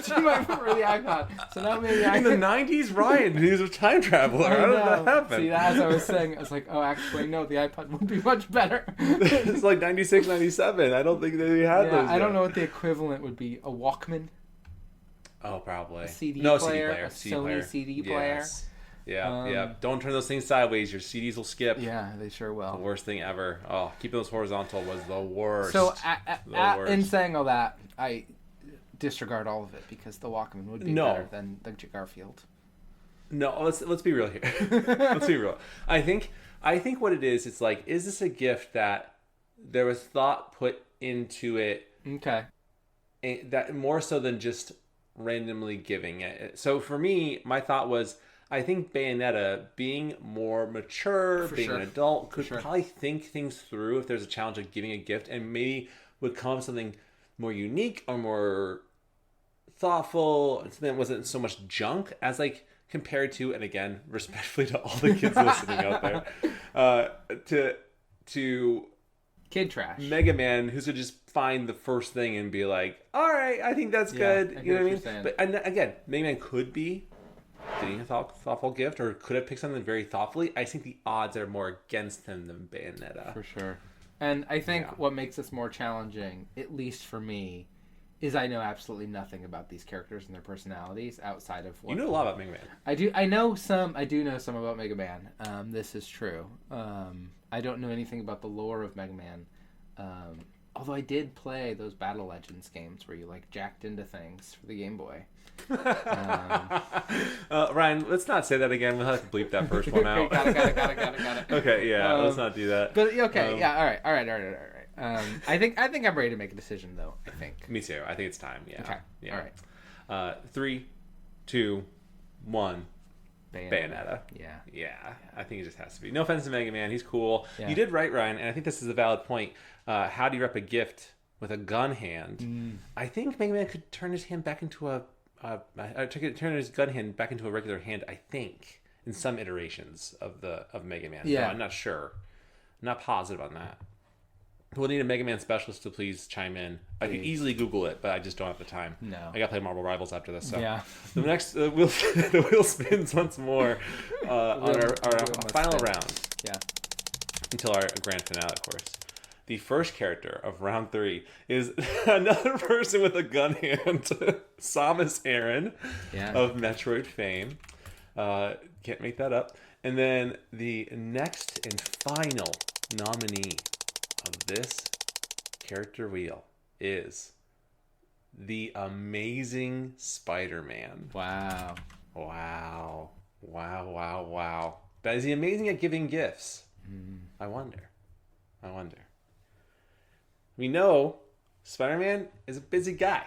she might prefer the iPod. So now maybe in the '90s, Ryan, he was a time traveler. How did that happen? See, as I was saying, I was like, oh, actually, no, the iPod would be much better. It's like 96, 97. I don't think they had those. I don't know what the equivalent would be. A Walkman. Oh, probably. A CD player. A Sony CD player. Yes. Yeah. Don't turn those things sideways. Your CDs will skip. Yeah, they sure will. The worst thing ever. Oh, keeping those horizontal was the worst. So, in saying all that, I disregard all of it, because the Walkman would be better than the Garfield. No, let's be real here. Let's be real. I think what it is, it's like, is this a gift that there was thought put into it? Okay. That more so than just randomly giving it. So for me, my thought was, I think Bayonetta, being more mature, an adult, could probably think things through if there's a challenge of giving a gift, and maybe would come up with something more unique or more thoughtful, something that wasn't so much junk as, like, compared to, and again, respectfully to all the kids listening out there, to kid trash. Mega Man, who's gonna just find the first thing and be like, all right, I think that's good. You know what I mean? But again, Mega Man could be getting a thoughtful gift, or could have picked something very thoughtfully. I think the odds are more against him than Bayonetta. For sure. And I think what makes this more challenging, at least for me, is I know absolutely nothing about these characters and their personalities outside of what... You know a lot about Mega Man. I do know some about Mega Man. This is true. I don't know anything about the lore of Mega Man. Although I did play those Battle Legends games where you, like, jacked into things for the Game Boy. Ryan, let's not say that again. We'll have to bleep that first one out. Got it. Okay, let's not do that. But okay, all right. I think I'm ready to make a decision, though. I think. Me too. I think it's time. Yeah. Okay. Yeah. All right. 3, 2, 1. Bayonetta. Yeah. I think it just has to be. No offense to Mega Man, he's cool. Yeah. You did right, Ryan, and I think this is a valid point. How do you rep a gift with a gun hand? I think Mega Man could turn his hand back into turn his gun hand back into a regular hand. I think in some iterations of Mega Man. Yeah. So I'm not sure. I'm not positive on that. We'll need a Mega Man specialist to please chime in. I could easily Google it, but I just don't have the time. No. I got to play Marvel Rivals after this. So. Yeah. The next, the wheel spins once more on our final round. Yeah. Until our grand finale, of course. The first character of round 3 is another person with a gun hand, Samus Aran of Metroid fame. Can't make that up. And then the next and final nominee of this character wheel is The Amazing Spider-Man. Wow. Wow. Wow, wow, wow. But is he amazing at giving gifts? I wonder. We know Spider-Man is a busy guy.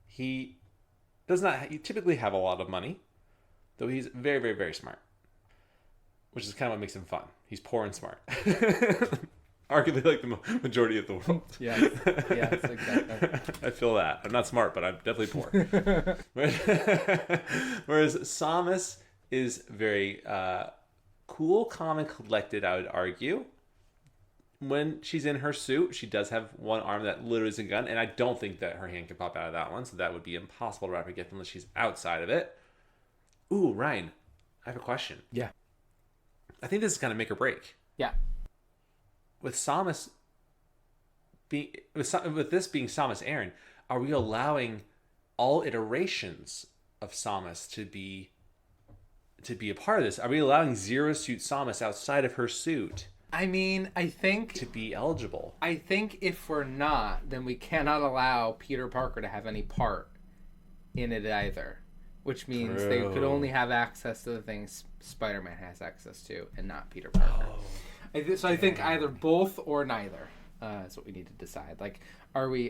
He does not typically have a lot of money, though he's very, very, very smart, which is kind of what makes him fun. He's poor and smart. Arguably like the majority of the world. Yes, exactly. I feel that. I'm not smart, but I'm definitely poor. Whereas Samus is very cool, calm, and collected, I would argue. When she's in her suit, she does have one arm that literally is a gun, and I don't think that her hand can pop out of that one, so that would be impossible to wrap a gift unless she's outside of it. Ooh, Ryan, I have a question. Yeah. I think this is kind of make or break. Yeah. With Samus with this being Samus Aran, are we allowing all iterations of Samus to be a part of this? Are we allowing Zero Suit Samus outside of her suit? I mean, I think to be eligible. I think if we're not, then we cannot allow Peter Parker to have any part in it either. Which means they could only have access to the things Spider-Man has access to, and not Peter Parker. So I think either both or neither is what we need to decide. Like, are we?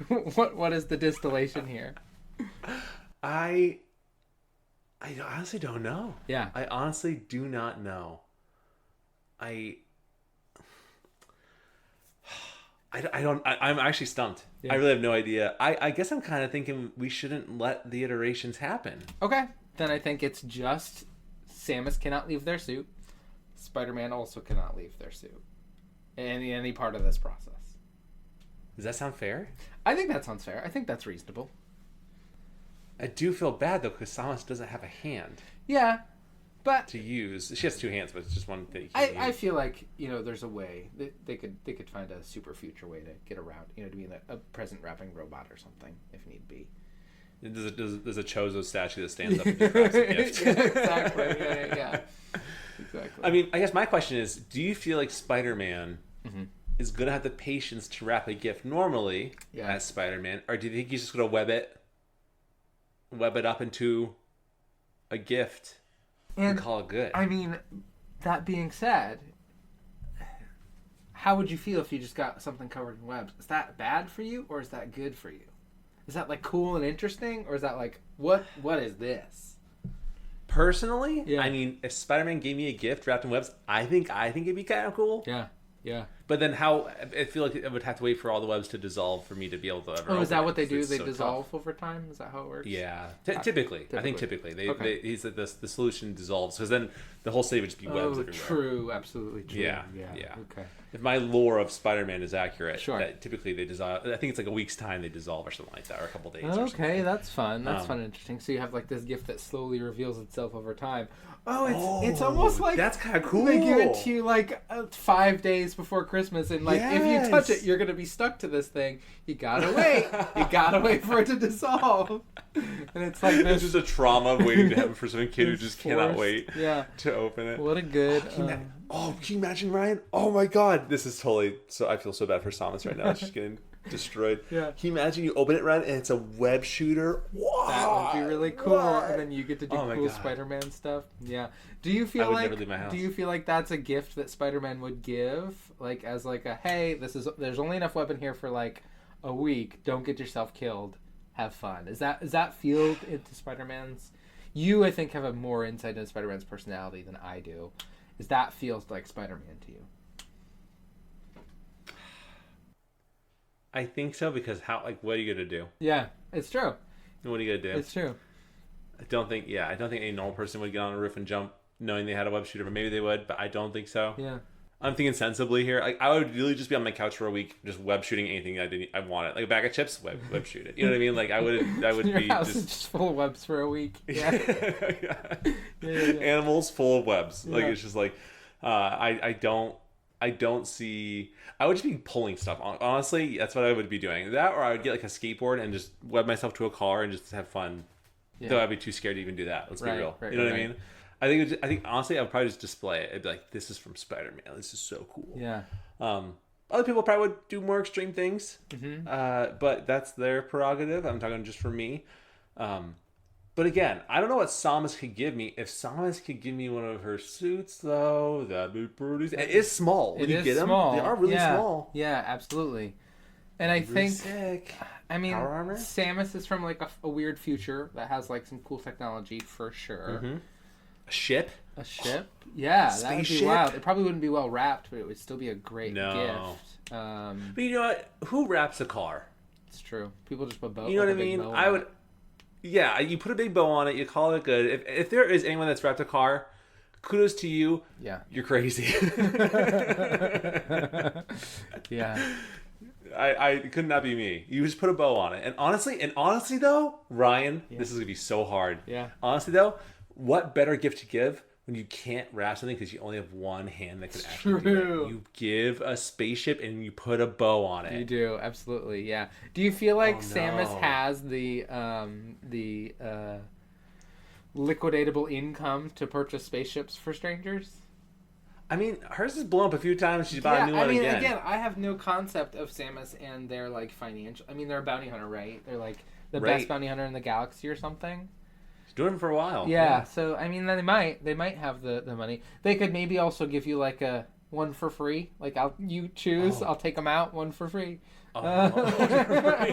What is the distillation here? I honestly don't know. Yeah, I honestly do not know. I'm actually stumped. Yeah. I really have no idea. I guess I'm kind of thinking we shouldn't let the iterations happen. Okay. Then I think it's just Samus cannot leave their suit. Spider-Man also cannot leave their suit. Any part of this process. Does that sound fair? I think that sounds fair. I think that's reasonable. I do feel bad, though, because Samus doesn't have a hand. Yeah. But to use, she has two hands, but it's just one thing. I feel like there's a way they could find a super future way to get around. To be a present wrapping robot or something if need be. There's a Chozo statue that stands up and just wraps a gift. Yeah, exactly. Yeah. Exactly. I mean, I guess my question is: do you feel like Spider-Man is gonna have the patience to wrap a gift normally as Spider-Man, or do you think he's just gonna web it up into a gift? And call it good. I mean, that being said, how would you feel if you just got something covered in webs? Is that bad for you, or is that good for you? Is that like cool and interesting, or is that like what is this? Personally, I mean, if Spider-Man gave me a gift wrapped in webs, I think it'd be kind of cool. Yeah. But then I feel like I would have to wait for all the webs to dissolve for me to be able to ever. Oh, is that what they do? They dissolve over time? Is that how it works? Yeah, typically. I think typically the solution dissolves because then the whole city would just be webs everywhere. True, absolutely true. Yeah. Okay. If my lore of Spider-Man is accurate, sure. That typically they dissolve. I think it's like a week's time they dissolve or something like that, or a couple days. Okay, that's fun. That's fun and interesting. So you have like this gift that slowly reveals itself over time. It's almost like that's kind of cool. They give it to you like 5 days before Christmas, and like if you touch it, you're gonna be stuck to this thing. You gotta wait. You gotta wait for it to dissolve. And it's like this is a trauma waiting to happen for some kid who just cannot wait to open it. What a good. Can you imagine, Ryan? Oh my God, this is totally. So I feel so bad for Samus right now. She's getting destroyed. Yeah. Can you imagine you open it, Ryan, and it's a web shooter? What? That would be really cool. And then you get to do cool Spider-Man stuff. Yeah. Do you feel like that's a gift that Spider-Man would give, like as like a hey, there's only enough web in here for like a week. Don't get yourself killed. Have fun. Is that feel into Spider-Man's? You, I think, have a more insight into Spider-Man's personality than I do. Is that feels like Spider-Man to you? I think so because what are you gonna do? Yeah, it's true. What are you gonna do? It's true. I don't think any normal person would get on a roof and jump knowing they had a web shooter, but maybe they would, but I don't think so. Yeah. I'm thinking sensibly here. Like I would really just be on my couch for a week, just web shooting anything I wanted. Like a bag of chips, web shoot it. You know what I mean? Like I would Your be house is just full of webs for a week. Yeah. Yeah. Animals full of webs. Like it's just like I don't see. I would just be pulling stuff. Honestly, that's what I would be doing. That, or I would get like a skateboard and just web myself to a car and just have fun. Yeah. Though I'd be too scared to even do that. Let's be real. You know what I mean? I think honestly, I would probably just display it. I'd be like, "This is from Spider-Man. This is so cool." Yeah. Other people probably would do more extreme things, Mm-hmm. but that's their prerogative. I'm talking just for me. But again, I don't know what Samus could give me. If Samus could give me one of her suits, though, that'd be pretty. It is small. When It you is get them, small. they are really Yeah. small. Yeah, absolutely. And I Really think, sick. I mean, Power armor? Samus is from like a weird future that has like some cool technology for sure. Mm-hmm. A ship? A ship? Yeah, that would be Spaceship? wild. It probably wouldn't be well wrapped, but it would still be a great No. gift. But you know what? Who wraps a car? It's true. People just put bow. You know like what I a big mean? bow I on would. it. Yeah, you put a big bow on it. You call it good. If there is anyone that's wrapped a car, kudos to you. Yeah. You're crazy. Yeah. I could not be me. You just put a bow on it. And honestly though, Ryan, this is gonna be so hard. Yeah. Honestly though, what better gift to give when you can't wrap something because you only have one hand that can actually do True. it? You give a spaceship and you put a bow on it. You do, absolutely, yeah. Do you feel like Oh, Samus no. has the liquidatable income to purchase spaceships for strangers? I mean, hers is blown up a few times. She's bought a new one again. I have no concept of Samus and their like financial. I mean, they're a bounty hunter, right? They're like the Right. best bounty hunter in the galaxy or something. She's doing it for a while. Yeah. So I mean, they might have the money. They could maybe also give you like a one for free. Like you choose. Oh. I'll take them out one for free. Oh, I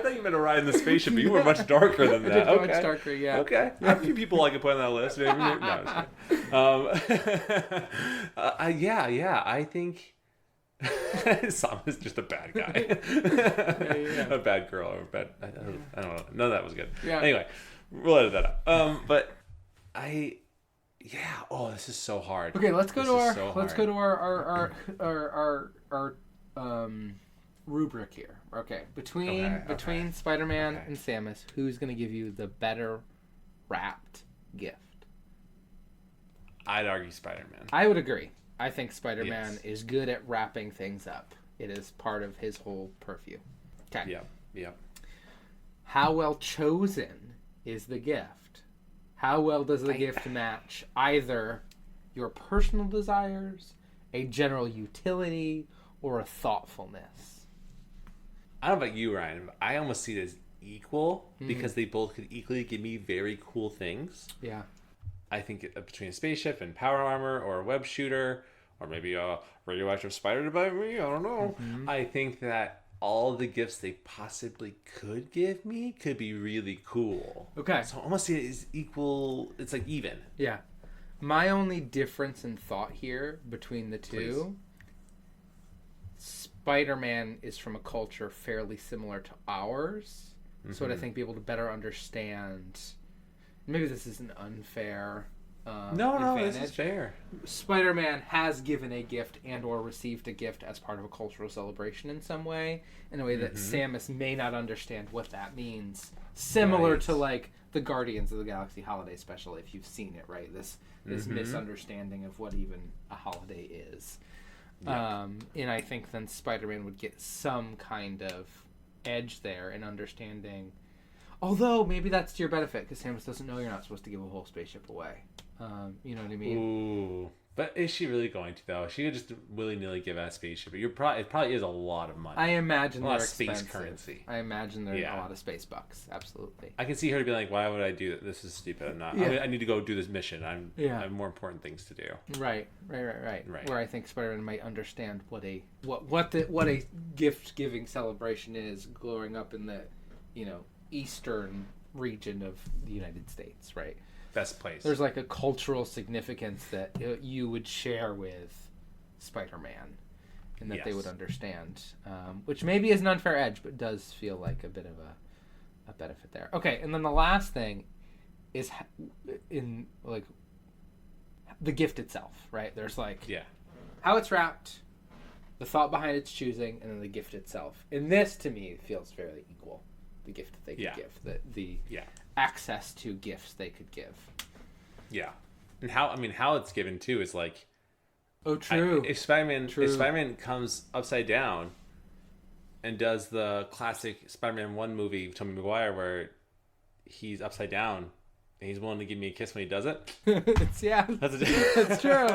thought you meant to ride in the spaceship, but you were much darker than I that. did go Okay. much darker, yeah. Okay. I have a few people I could put on that list. Maybe. No, I'm just kidding. Yeah. I think Sam is just a bad guy. Yeah. A bad girl or a bad. I don't know. None of that was good. Yeah. Anyway, we'll edit that out. But yeah. Oh, this is so hard. Okay, let's go This to is our so let's hard. go to our rubric here. Okay, between Spider-Man Okay. and Samus, who's gonna give you the better wrapped gift? I'd argue Spider-Man. I would agree. I think Spider-Man Yes. is good at wrapping things up. It is part of his whole purview. Okay. Yeah. How well chosen is the gift? How well does the gift match either your personal desires, a general utility, or a thoughtfulness? I don't know about you, Ryan, but I almost see it as equal because they both could equally give me very cool things. Yeah. I think between a spaceship and power armor or a web shooter or maybe a radioactive spider to bite me, I don't know. I think that all the gifts they possibly could give me could be really cool. Okay. So I almost see it as equal. It's like even. Yeah. My only difference in thought here between the two, Spider-Man is from a culture fairly similar to ours. So I think be able to better understand. Maybe this is an unfair No, advantage. this is fair. Spider-Man has given a gift and or received a gift as part of a cultural celebration in some way, in a way that Samus may not understand what that means. Similar Right. to like the Guardians of the Galaxy holiday special, if you've seen it, right? This misunderstanding of what even a holiday is. Yep. And I think then Spider-Man would get some kind of edge there in understanding. Although maybe that's to your benefit because Samus doesn't know you're not supposed to give a whole spaceship away. You know what I mean? Ooh. But is she really going to, though? She could just willy-nilly give out a spaceship. But it probably is a lot of money. I imagine A lot they're of space expensive. currency. I imagine they're Yeah. a lot of space bucks. Absolutely. I can see her being like, why would I do that? This is stupid. I'm not. Yeah. I need to go do this mission. I Yeah. have more important things to do. Right. Right. Where I think Spider-Man might understand what a gift-giving celebration is, growing up in the, eastern region of the United States. Right. Best place. There's like a cultural significance that you would share with Spider-Man, and that they Yes. would understand, which maybe is an unfair edge, but does feel like a bit of a benefit there. Okay, and then the last thing is in like the gift itself, right? There's like how it's wrapped, the thought behind its choosing, and then the gift itself. And this to me feels fairly equal. The gift that they could give, the access to gifts they could give. Yeah. And how it's given too is like, Oh, true. if Spider-Man comes upside down and does the classic Spider-Man 1 movie with Tobey Maguire where he's upside down and he's willing to give me a kiss when he does it. That's That's true.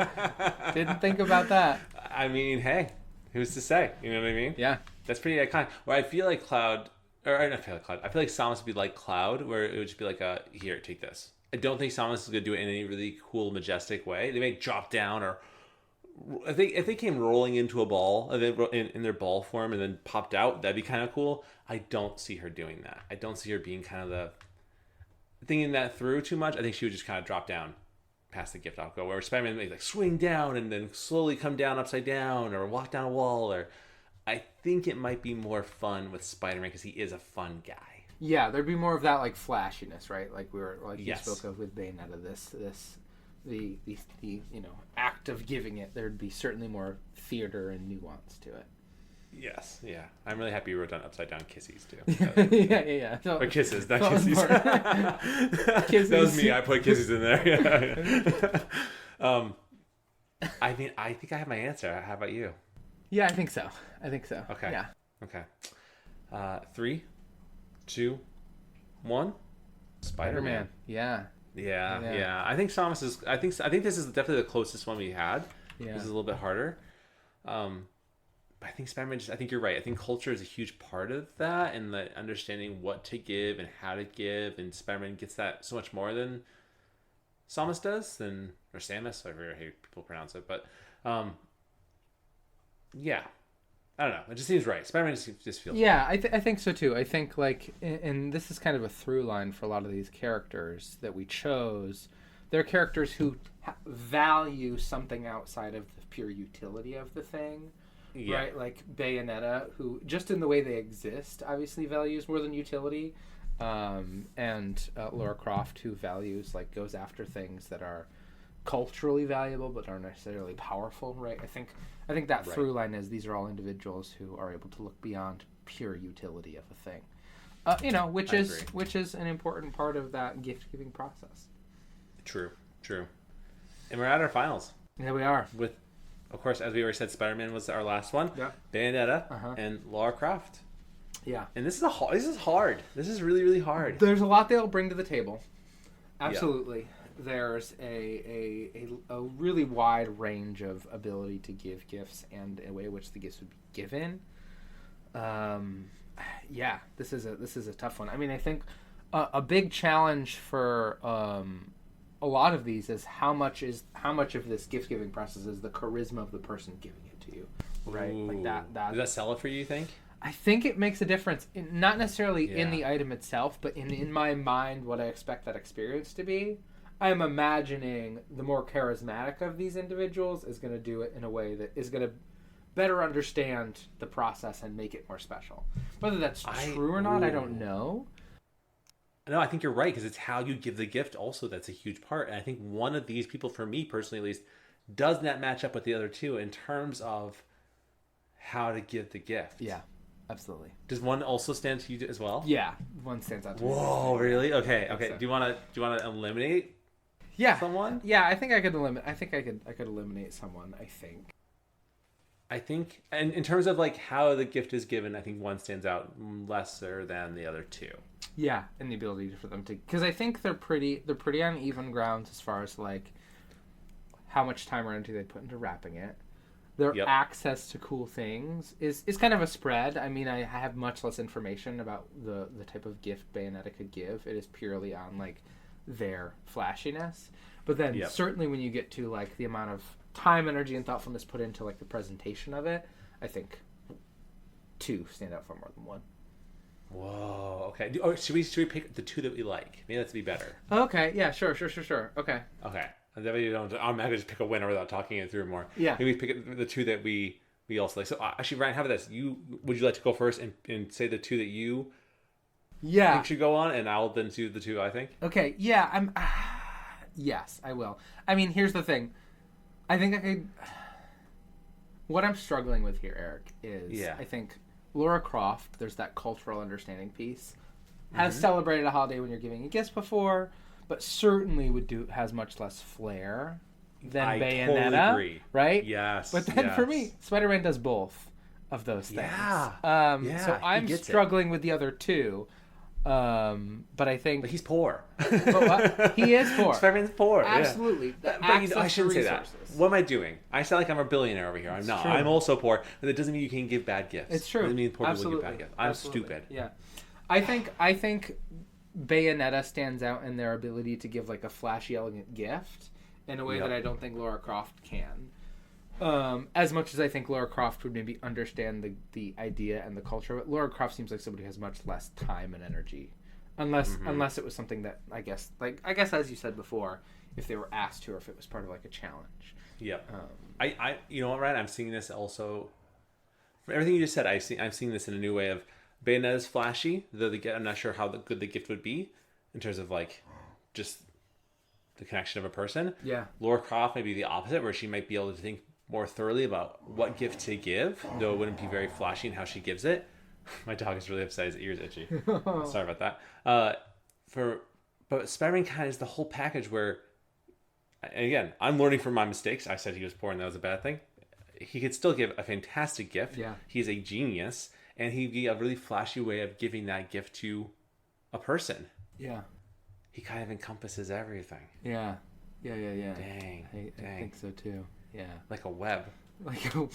Didn't think about that. I mean, hey, Who's to say? You know what I mean? Yeah. That's pretty iconic. Where I feel like Cloud, or I don't feel like Cloud. I feel like Samus would be like Cloud, where it would just be like, here, take this. I don't think Samus is gonna do it in any really cool, majestic way. They may drop down, or if they came rolling into a ball in their ball form and then popped out, that'd be kind of cool. I don't see her doing that. I don't see her being kind of the thinking that through too much. I think she would just kind of drop down past the gift outgo, where Spider-Man may like swing down and then slowly come down upside down or walk down a wall. Or I think it might be more fun with Spider-Man because he is a fun guy. Yeah, there'd be more of that like flashiness, right? Like you Yes. spoke of with Bayonetta. The act of giving it. There'd be certainly more theater and nuance to it. Yes, yeah. I'm really happy you wrote down upside down kissies too. yeah. So, or kisses, not kissies. Kisses. That was me. I put kisses in there. Yeah. I mean, I think I have my answer. How about you? Yeah, I think so. Okay. Yeah. Okay. 3, 2, 1. Spider-Man. Yeah. Yeah. I think Samus is. I think this is definitely the closest one we had. Yeah. This is a little bit harder. But I think Spider-Man. I think you're right. I think culture is a huge part of that, and the understanding what to give and how to give. And Spider-Man gets that so much more than Samus does, or Samus. However I hate people pronounce it, but yeah. I don't know. It just seems right. Spider-Man just feels. Yeah, I think so too. I think and this is kind of a through line for a lot of these characters that we chose. They're characters who value something outside of the pure utility of the thing, right? Like Bayonetta, who just in the way they exist, obviously values more than utility, and Lara Croft, who goes after things that are culturally valuable but aren't necessarily powerful, right? I think that through line is these are all individuals who are able to look beyond pure utility of a thing, which is an important part of that gift giving process. True. And we're at our finals. Yeah, we are. With, of course, as we already said, Spider-Man was our last one. Yeah. Bayonetta and Lara Croft. Yeah. And this is hard. This is really, really hard. There's a lot they'll bring to the table. Absolutely. Yeah. There's a really wide range of ability to give gifts and a way in which the gifts would be given. This is a tough one. I mean, I think a big challenge for a lot of these is how much of this gift giving process is the charisma of the person giving it to you, right? Ooh. Like that. Does that sell it for you? You think? I think it makes a difference, not necessarily in the item itself, but in my mind, what I expect that experience to be. I'm imagining the more charismatic of these individuals is going to do it in a way that is going to better understand the process and make it more special. Whether that's true or not, I don't know. No, I think you're right, because it's how you give the gift also that's a huge part. And I think one of these people, for me personally at least, does not match up with the other two in terms of how to give the gift. Yeah, absolutely. Does one also stand to you as well? Yeah, one stands out to me. Whoa, really? Okay. So. Do you want to eliminate someone? Yeah, I think I could eliminate. I could eliminate someone. I think, and in terms of like how the gift is given, I think one stands out lesser than the other two. Yeah, and the ability for them to, because I think they're pretty on even grounds as far as like how much time or energy they put into wrapping it. Their access to cool things is kind of a spread. I mean, I have much less information about the type of gift Bayonetta could give. It is purely on like their flashiness. But then certainly when you get to like the amount of time, energy, and thoughtfulness put into like the presentation of it, I think two stand out far more than one. Whoa. Okay. Should we pick the two that we like? Maybe that's be better. Okay. Yeah. Sure. Okay. And then we don't automatically just pick a winner without talking it through more. Yeah. Maybe we pick the two that we also like. So actually, Ryan, how about this? Would you like to go first and say the two that you think should go on, and I'll then do the two I think. Okay. Yeah. Yes, I will. I mean, here's the thing. I think I could. What I'm struggling with here, Eric, is I think Lara Croft, there's that cultural understanding piece, has celebrated a holiday when you're giving a gift before, but certainly has much less flair than Bayonetta. Totally agree. Right? Yes. But then for me, Spider-Man does both of those things. Yeah. So I'm struggling with the other two. But I think... But he's poor. But what? He is poor. Spider-Man's poor. Absolutely. Yeah. But I shouldn't say that. What am I doing? I sound like I'm a billionaire over here. I'm not. True. I'm also poor. But it doesn't mean you can give bad gifts. It's true. It doesn't mean poor people give bad gifts. I'm stupid. Yeah. I think Bayonetta stands out in their ability to give like a flashy, elegant gift in a way that I don't think Lara Croft can. As much as I think Lara Croft would maybe understand the idea and the culture, but Lara Croft seems like somebody who has much less time and energy, unless it was something that I guess as you said before, if they were asked to, or if it was part of like a challenge. Yeah. I you know what, Ryan? I'm seeing this also. For everything you just said, I'm seeing this in a new way of Bayonetta's flashy. Though I'm not sure how good the gift would be in terms of like just the connection of a person. Yeah. Lara Croft may be the opposite, where she might be able to think more thoroughly about what gift to give, though it wouldn't be very flashy in how she gives it. My dog is really upset. His ear's itchy. Sorry about that. But Spider-Man kind of is the whole package where, and again, I'm learning from my mistakes. I said he was poor and that was a bad thing. He could still give a fantastic gift. Yeah. He's a genius, and he'd be a really flashy way of giving that gift to a person. Yeah. He kind of encompasses everything. Yeah. Dang. I think so too. Yeah. Like a web. Like a web.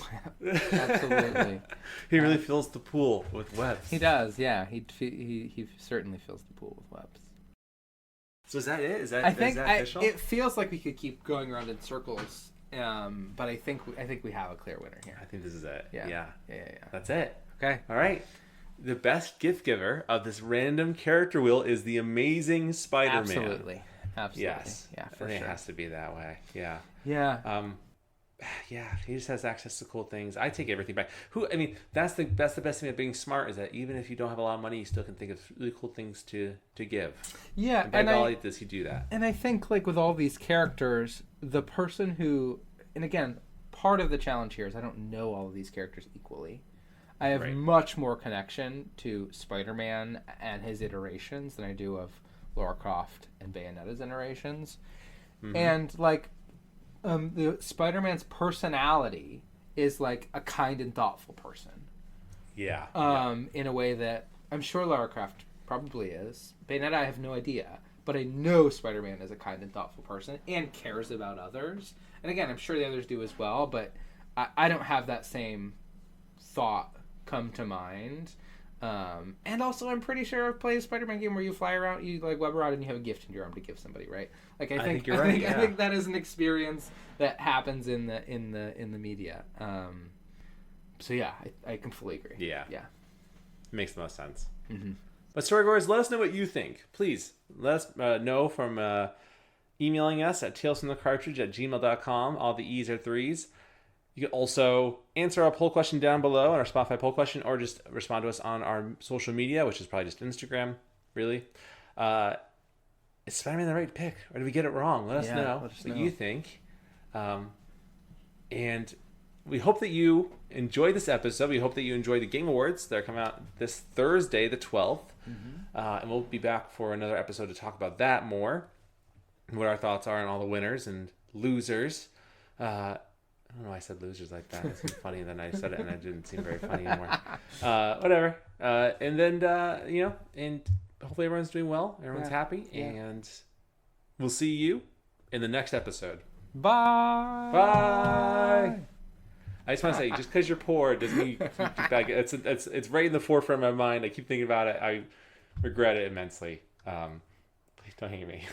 Absolutely. He really fills the pool with webs. He does, yeah. He certainly fills the pool with webs. So is that it? Is that official? It feels like we could keep going around in circles, but I think we have a clear winner here. I think this is it. Yeah. That's it. Okay. All right. The best gift giver of this random character wheel is the Amazing Spider-Man. Absolutely. Yes. Yeah, for sure. It has to be that way. Yeah. Yeah. Yeah, he just has access to cool things. I take everything back. That's the best thing about being smart, is that even if you don't have a lot of money, you still can think of really cool things to give. Yeah, and by golly, does he do that? And I think, like, with all these characters, the person who, and again, part of the challenge here is I don't know all of these characters equally. I have much more connection to Spider-Man and his iterations than I do of Lara Croft and Bayonetta's iterations. Mm-hmm. And, like, the Spider-Man's personality is like a kind and thoughtful person. Yeah. In a way that I'm sure Lara Croft probably is. Bayonetta, I have no idea, but I know Spider-Man is a kind and thoughtful person and cares about others. And again, I'm sure the others do as well, but I don't have that same thought come to mind. And also, I'm pretty sure I've played a Spider-Man game where you fly around, you like web around, and you have a gift in your arm to give somebody, right? Like I think you're right. I think that is an experience that happens in the media. So yeah, I completely agree. Yeah. It makes the most sense. Mm-hmm. But Storygoers, let us know what you think. Please let us know from emailing us at talesfromthecartridge@gmail.com. All the E's are 3s. You can also answer our poll question down below on our Spotify poll question, or just respond to us on our social media, which is probably just Instagram, really. Is Spider-Man the right pick, or did we get it wrong? Let us know what you think. And we hope that you enjoyed this episode. We hope that you enjoyed the Game Awards that are coming out this Thursday, the 12th. Mm-hmm. And we'll be back for another episode to talk about that more, what our thoughts are on all the winners and losers. I don't know why I said losers like that. It's funny, and then I said it and it didn't seem very funny anymore. Whatever. And then, and hopefully everyone's doing well. Everyone's happy. Yeah. And we'll see you in the next episode. Bye. Bye. I just want to say, just because you're poor doesn't mean you keep back. It's right in the forefront of my mind. I keep thinking about it. I regret it immensely. Please don't hate me.